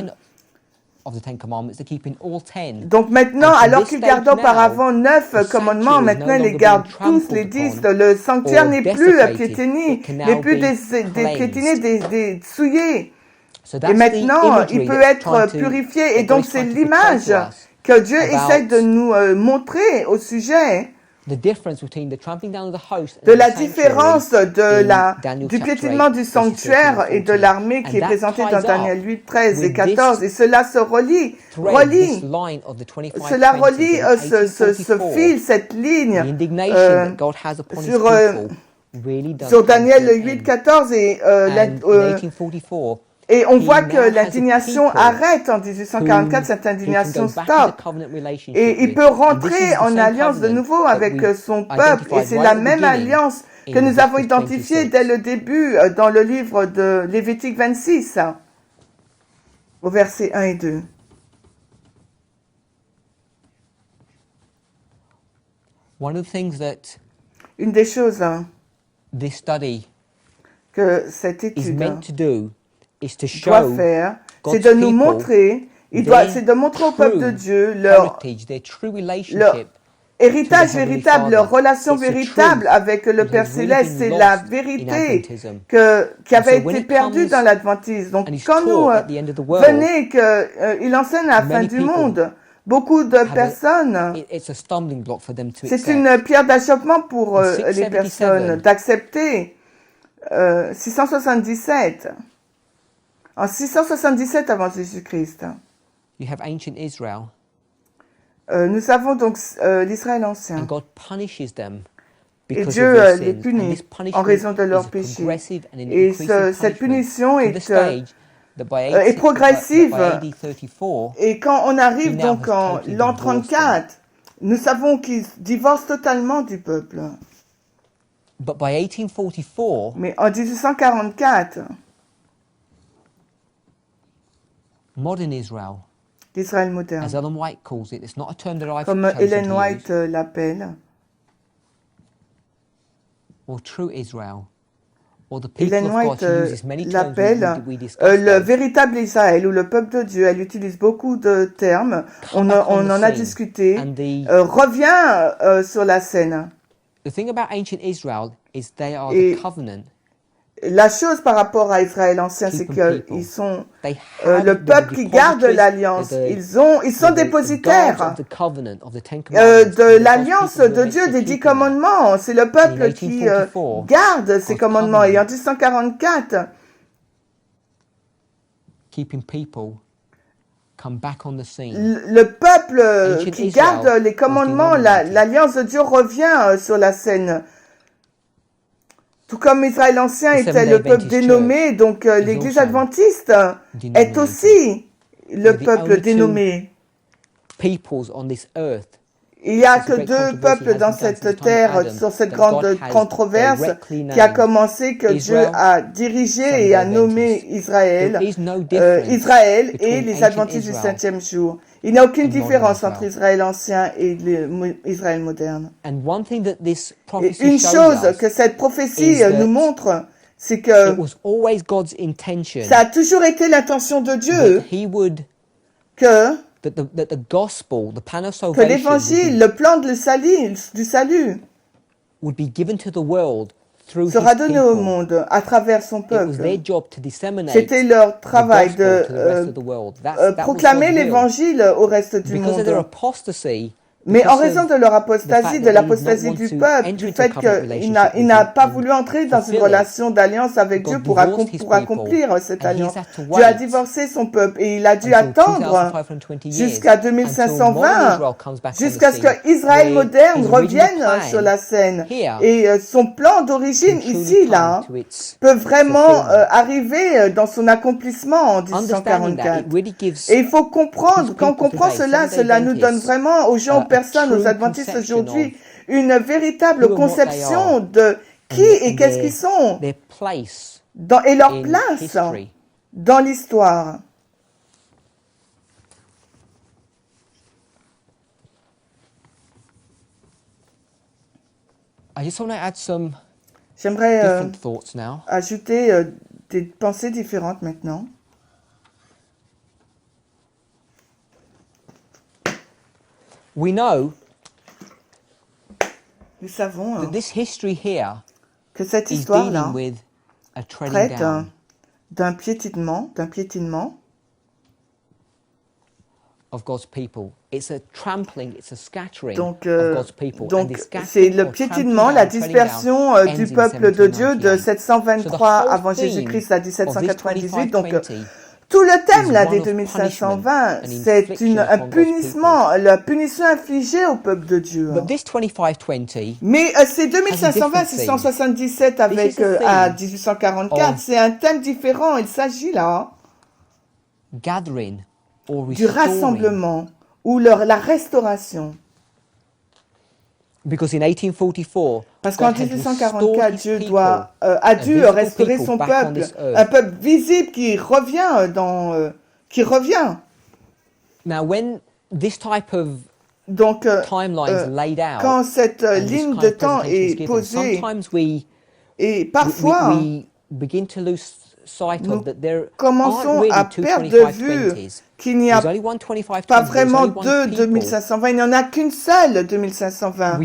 Donc maintenant, alors qu'ils gardaient auparavant 9 commandements, maintenant ils les gardent tous, les 10. Le sanctuaire n'est plus piétiné, n'est plus piétiné, souillé. Et maintenant, il peut être purifié. Et donc, c'est l'image que Dieu essaie de nous montrer au sujet de la différence du piétinement du sanctuaire et de l'armée qui est présentée dans Daniel 8, 13 et 14. Et cela se relie. Cela relie ce fil, cette ligne sur Daniel 8, 14 et on voit que l'indignation arrête en 1844, cette indignation stop. Et il peut rentrer en alliance de nouveau avec son peuple. Et c'est la même alliance que nous avons identifiée dès le début dans le livre de Lévitique 26, au verset 1 et 2. Une des choses que cette étude doit faire, c'est de nous montrer, c'est de montrer au peuple de Dieu leur héritage véritable, leur relation véritable avec le Père Céleste. C'est la vérité qui avait été perdue dans l'Adventisme. Donc quand nous venez qu'il enseigne à la fin du monde, beaucoup de personnes, c'est une pierre d'achoppement pour les personnes d'accepter 677. En 677 avant Jésus-Christ, nous avons donc l'Israël ancien. Et Dieu les punit en raison de leurs péchés. Et cette punition est progressive. Et quand on arrive donc en l'an 34, nous savons qu'ils divorcent totalement du peuple. Mais en 1844, l'Israël moderne, comme Ellen White l'appelle, Ellen White l'appelle le véritable Israël ou le peuple de Dieu. Elle utilise beaucoup de termes, on en a discuté, revient sur la scène. La chose par rapport à Israël ancien, c'est qu'ils sont le peuple qui garde l'alliance. Ils sont dépositaires de l'alliance de Dieu, des 10 commandements. C'est le peuple qui garde ces commandements. Et en 1844, le peuple qui garde les commandements, l'alliance de Dieu revient sur la scène. Tout comme Israël ancien était le peuple dénommé, donc l'Église adventiste est aussi le peuple dénommé. Il n'y a que deux peuples dans cette terre, sur cette grande controverse qui a commencé, que Dieu a dirigé et a nommé Israël, Israël et les Adventistes du 7e jour. Il n'y a aucune différence entre Israël ancien et Israël moderne. Et une chose que cette prophétie nous montre, c'est que ça a toujours été l'intention de Dieu que l'évangile, le plan du salut, sera donné au monde à travers son peuple. C'était leur travail de proclamer l'évangile au reste du monde. Mais en raison de leur apostasie, de l'apostasie du peuple, du fait qu'il n'a pas voulu entrer dans une relation d'alliance avec Dieu pour accomplir cette alliance, Dieu a divorcé son peuple et il a dû attendre jusqu'à 2520, jusqu'à ce que Israël moderne revienne sur la scène. Et son plan d'origine ici, là, peut vraiment arriver dans son accomplissement en 1844. Et il faut comprendre, quand on comprend cela, cela nous donne vraiment aux gens, personnes, aux adventistes aujourd'hui, une véritable conception de qui et qu'est-ce qu'ils sont et leur place dans l'histoire. J'aimerais ajouter des pensées différentes maintenant. Nous savons que cette histoire-là traite d'un piétinement donc c'est le piétinement, la dispersion du peuple de Dieu de 723 avant Jésus-Christ à 1798. Donc tout le thème là des 2520, c'est un punissement, la punition infligée au peuple de Dieu. Mais ces 2520, 677 avec à 1844, c'est un thème différent. Il s'agit là du rassemblement ou la restauration. Parce qu'en 1844, Dieu a dû restaurer son peuple, un peuple visible qui revient Donc, quand cette ligne de temps est posée, et parfois, nous commençons à perdre de vue qu'il n'y a pas vraiment deux 2520, il n'y en a qu'une seule 2520.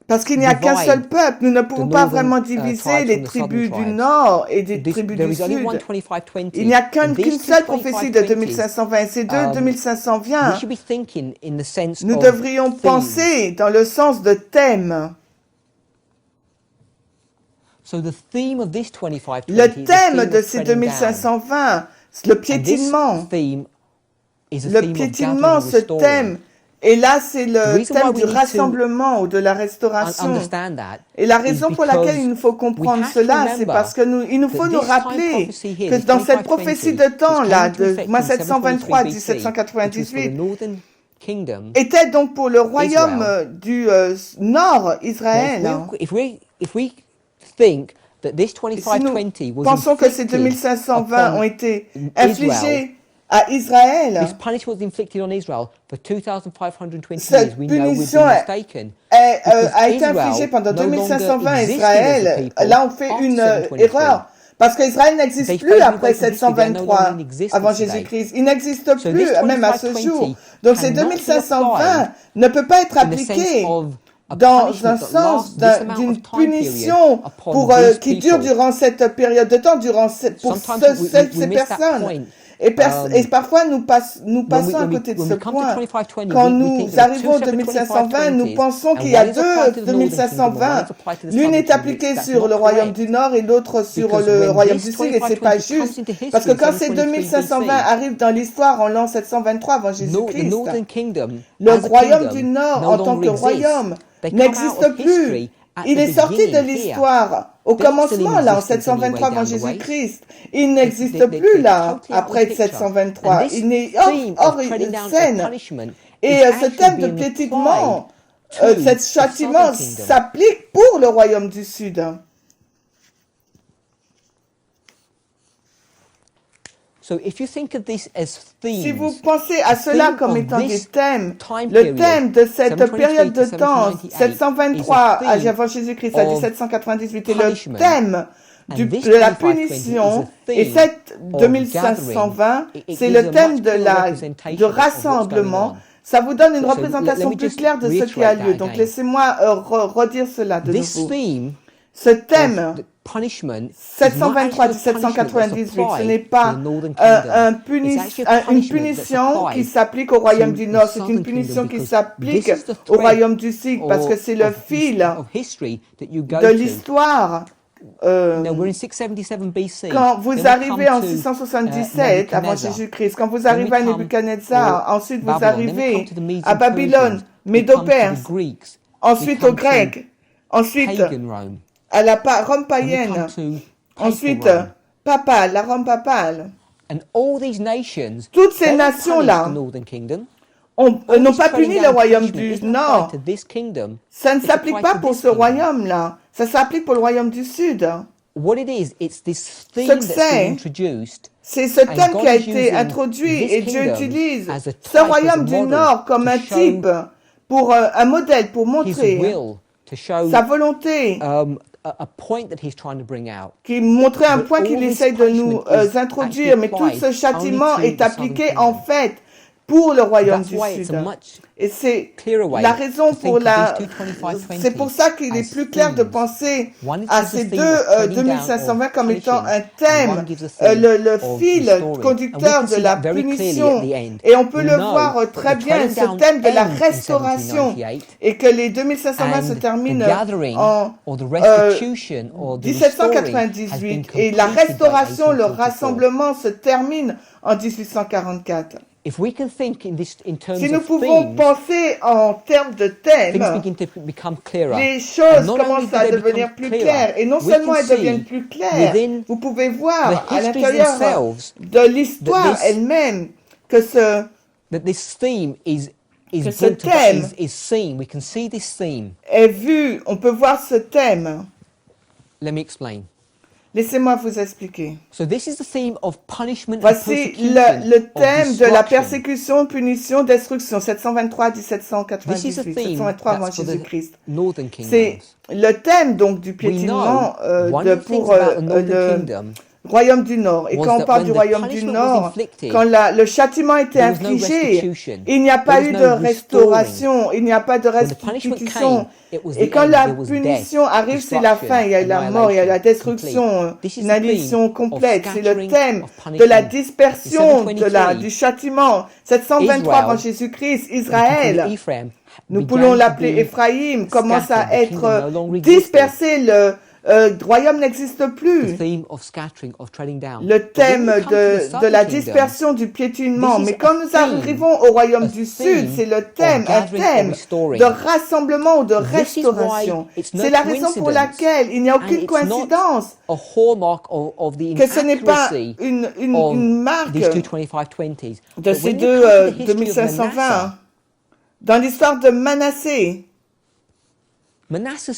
Parce qu'il n'y a qu'un seul peuple, nous ne pouvons pas vraiment diviser les tribus du Nord et des tribus du Sud. Il n'y a qu'une seule prophétie de 2520, et ces deux 2520, nous devrions penser dans le sens de thème. Le thème de ces 2520, le piétinement, ce thème, et là c'est le thème du rassemblement ou de la restauration. Et la raison pour laquelle il nous faut comprendre cela, c'est parce que il nous faut nous rappeler que dans cette prophétie de temps là, de 1723 à 1798, était donc pour le royaume du Nord, Israël. Si nous pensons que ces 2520 ont été infligés à Israël, cette punition a été infligée pendant 2520 à Israël. Là, on fait une erreur. Parce qu'Israël n'existe plus après 723 avant Jésus-Christ. Il n'existe plus, même à ce jour. Donc ces 2520 ne peut pas être appliqué dans un sens d'une punition qui dure durant cette période de temps, pour ces personnes. Et parfois, nous passons à côté de ce point. Quand nous arrivons au 2520, nous pensons qu'il y a deux 2520. L'une est appliquée sur le royaume du Nord et l'autre sur le royaume du Sud, et c'est pas juste. Parce que quand ces 2520 arrivent dans l'histoire en l'an 723 avant Jésus-Christ, le royaume du Nord en tant que royaume n'existe plus. Il est sorti de l'histoire au commencement, là, en 723 avant Jésus-Christ. Il n'existe plus, là, après 723. Il est hors scène. Et ce thème de piétinement, ce châtiment s'applique pour le royaume du Sud. Si vous pensez à cela comme étant des thèmes, le thème de cette période de temps, 723 avant Jésus-Christ à 1798, est le thème de la punition, et 2520, c'est le thème de rassemblement. Ça vous donne une représentation plus claire de ce qui a lieu. Donc laissez-moi redire cela de nouveau. Ce thème 723 1798, ce n'est pas une punition qui s'applique au royaume du Nord, c'est une punition qui s'applique au royaume du Sud, parce que c'est le fil de l'histoire. Quand vous arrivez en 677 avant Jésus-Christ, quand vous arrivez à Nebuchadnezzar, ensuite vous arrivez à Babylone, Médo-Perse, ensuite aux Grecs, ensuite à la Rome païenne, ensuite papale, la Rome papale. Toutes ces nations-là n'ont pas puni le royaume du Nord. Ça ne s'applique pas pour ce royaume-là. Ça s'applique pour le royaume du Sud. C'est ce thème qui a été introduit et Dieu utilise ce royaume du Nord comme un type, pour un modèle, pour montrer sa volonté, qui montrait un point qu'il essaye de nous introduire, mais tout ce châtiment est appliqué en fait pour le royaume du Sud. Et c'est la raison pour c'est pour ça qu'il est plus clair de penser à ces 2520 comme étant un thème, le fil conducteur de la punition. Et on peut le voir très bien, ce thème de la restauration, et que les 2520 se terminent en 1798, et la restauration, le rassemblement se termine en 1844. Si nous pouvons penser en termes de thèmes, les choses commencent à devenir plus claires. Et non seulement elles deviennent plus claires, vous pouvez voir à l'intérieur de l'histoire elle-même que ce thème est vu. On peut voir ce thème. Laissez-moi vous expliquer. Voici le thème de la persécution, punition, destruction, 723 1798, 723 avant Jésus-Christ. C'est le thème donc du piétinement pour le royaume du Nord. Et quand on parle du royaume du Nord, quand le châtiment a été infligé, il n'y a pas eu de restauration, il n'y a pas de restitution. Et quand la punition arrive, c'est la fin. Il y a la mort, il y a la destruction, une annihilation complète. C'est le thème de la dispersion du châtiment. 723 avant Jésus-Christ, Israël, nous pouvons l'appeler Éphraïm, commence à être dispersé. Le royaume n'existe plus. Le thème de la dispersion, du piétinement. Mais quand nous arrivons au royaume du Sud, c'est un thème de rassemblement ou de restauration. C'est la raison pour laquelle il n'y a aucune coïncidence que ce n'est pas une marque de ces deux 2520. Dans l'histoire de Manassé, Manassé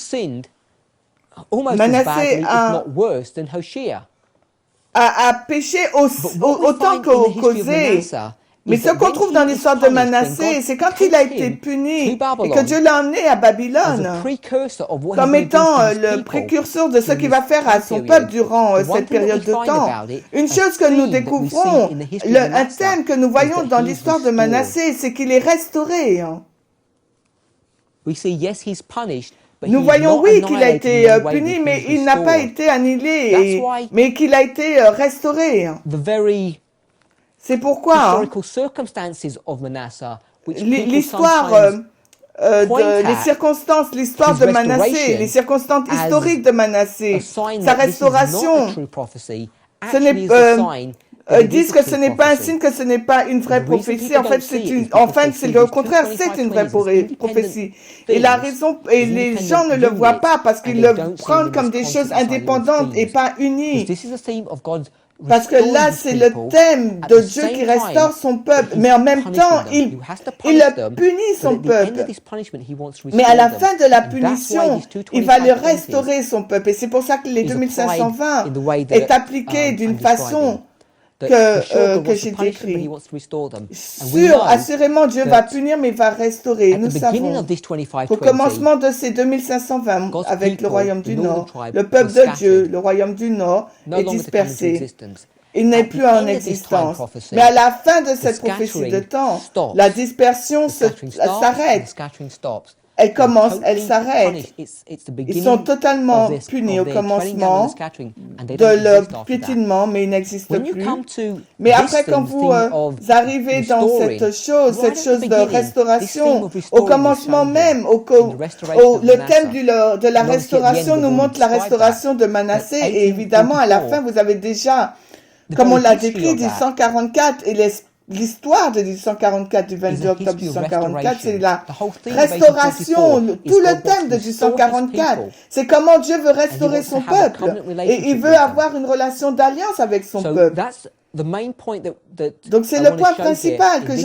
a péché autant qu'Osée. Mais ce qu'on trouve dans l'histoire de Manassé, c'est quand il a été puni et que Dieu l'a emmené à Babylone comme étant le précurseur de ce qu'il va faire à son peuple durant cette période de temps. Une chose que nous découvrons, un thème que nous voyons dans l'histoire de Manassé, c'est qu'il est restauré. Nous voyons, oui, qu'il a été puni, mais il n'a pas été annihilé, mais qu'il a été restauré. C'est pourquoi l'histoire, les circonstances, l'histoire de Manassé, les circonstances historiques de Manassé, sa restauration, ce n'est disent que ce n'est pas un signe, que ce n'est pas une vraie prophétie. En fait, c'est le contraire, c'est une vraie prophétie. Et la raison, et les gens ne le voient pas parce qu'ils le prennent comme des choses indépendantes et pas unies. Parce que là, c'est le thème de Dieu qui restaure son peuple, mais en même temps, il punit son peuple. Mais à la fin de la punition, il va le restaurer son peuple. Et c'est pour ça que les 2520 est appliqué d'une façon que j'ai décrit. Assurément, Dieu va punir, mais il va restaurer. Nous savons, au commencement de ces 2520, avec le royaume du Nord, le peuple de Dieu, le royaume du Nord, est dispersé. Il n'est plus en existence. Mais à la fin de cette prophétie de temps, la dispersion s'arrête. Elle commence, elle s'arrête. Ils sont totalement punis au commencement de leur piétinement, mais ils n'existent plus. Mais après, quand vous arrivez dans cette chose de restauration, au commencement même, le thème de la restauration nous montre la restauration de Manassé. Et évidemment, à la fin, vous avez déjà, comme on l'a décrit, 1844 et l'histoire de 1844, du 22 octobre 1844, c'est la restauration, tout le thème de 1844. C'est comment Dieu veut restaurer son peuple. Et il veut avoir une relation d'alliance avec son peuple. Donc c'est le point principal que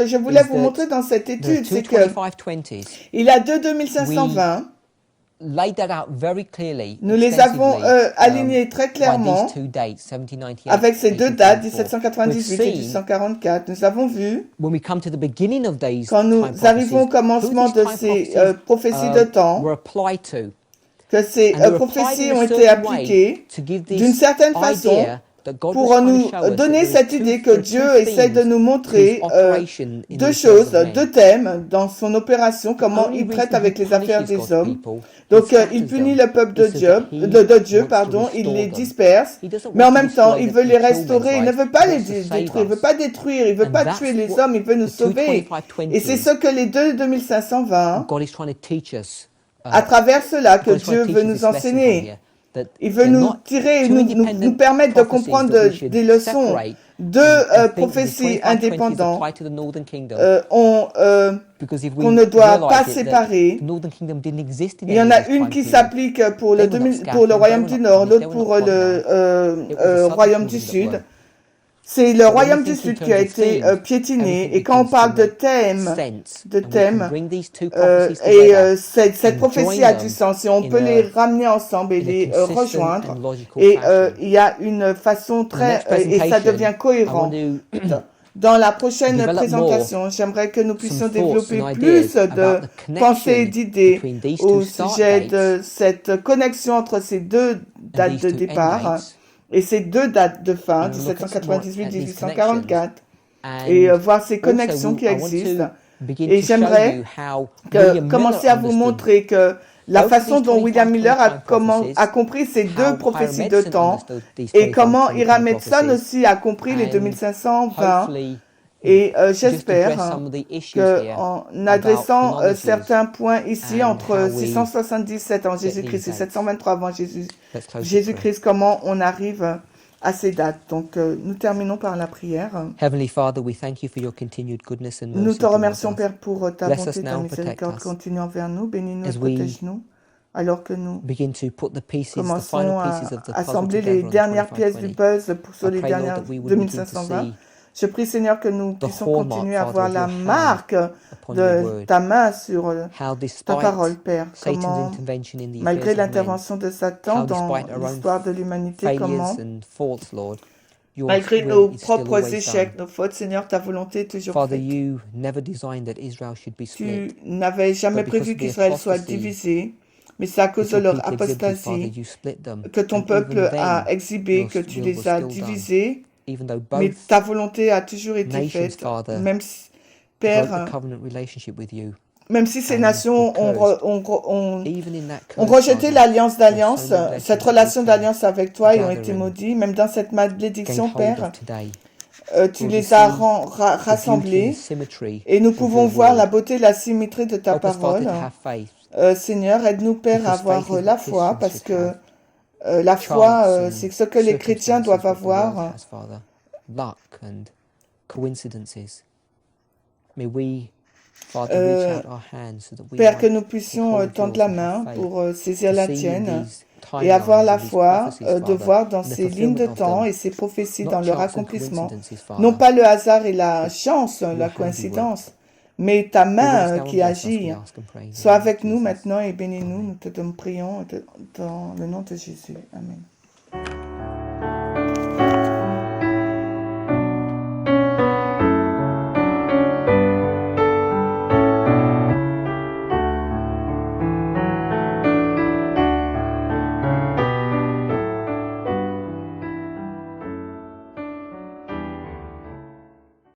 je voulais vous montrer dans cette étude, c'est que il y a 2520. Nous les avons alignés très clairement avec ces deux dates, 1798 et 1844. Nous avons vu, quand nous arrivons au commencement de ces prophéties de temps, que ces prophéties ont été appliquées d'une certaine façon pour nous donner cette idée que Dieu essaie de nous montrer deux choses, deux thèmes dans son opération, comment il traite avec les affaires des hommes. Donc, il punit le peuple de Dieu, il les disperse, mais en même temps, il veut les restaurer, il ne veut pas les détruire, il ne veut pas détruire, il ne veut pas tuer les hommes, il veut nous sauver. Et c'est ce que les 2520, à travers cela, que Dieu veut nous enseigner. Il veut nous tirer, nous permettre de comprendre des leçons. Deux prophéties indépendantes qu'on ne doit pas séparer. Il y en a une qui s'applique pour le royaume du Nord, l'autre pour le royaume du Sud. C'est le royaume du Sud qui a été piétiné. Et quand on parle de thème, cette prophétie a du sens. Et on peut les ramener ensemble et les rejoindre. Et il y a une façon et ça devient cohérent. Dans la prochaine présentation, j'aimerais que nous puissions développer plus de pensées et d'idées au sujet de cette connexion entre ces deux dates de départ. Et ces deux dates de fin, 1798-1844, et voir ces connexions qui existent. Et j'aimerais commencer à vous montrer que la façon dont William Miller a compris ces deux prophéties de temps, et comment Ira Metson aussi a compris les 2520. Et j'espère qu'en adressant certains points ici, entre 677 avant Jésus-Christ et 723 avant Jésus-Christ, comment on arrive à ces dates. Donc, nous terminons par la prière. Nous te remercions, Père, pour ta bonté et ta miséricorde continue envers nous. Bénis-nous et protège-nous. Alors que nous commençons à assembler les dernières pièces du puzzle sur les dernières 2520. Je prie, Seigneur, que nous puissions continuer à voir la marque de ta main sur ta parole, Père. Comment, malgré l'intervention de Satan dans l'histoire de l'humanité, comment, malgré nos propres échecs, nos fautes, Seigneur, ta volonté est toujours faite. Tu n'avais jamais prévu qu'Israël soit divisé, mais c'est à cause de leur apostasie que ton peuple a exhibé, que tu les as divisés. Mais ta volonté a toujours été faite, même si, Père, même si ces nations ont rejeté l'alliance d'alliance, cette relation d'alliance avec toi, et ont été maudits, même dans cette malédiction, Père, tu les as rassemblés, et nous pouvons voir la beauté et la symétrie de ta parole. Seigneur, aide-nous, Père, à avoir la foi, parce que la foi, c'est ce que les chrétiens doivent avoir. Père, que nous puissions tendre la main pour saisir la tienne et avoir la foi de voir dans ces lignes de temps et ces prophéties dans leur accomplissement, non pas le hasard et la chance, la coïncidence, mais ta main qui agit. Sois avec nous maintenant et bénis-nous. Nous te prions dans le nom de Jésus. Amen.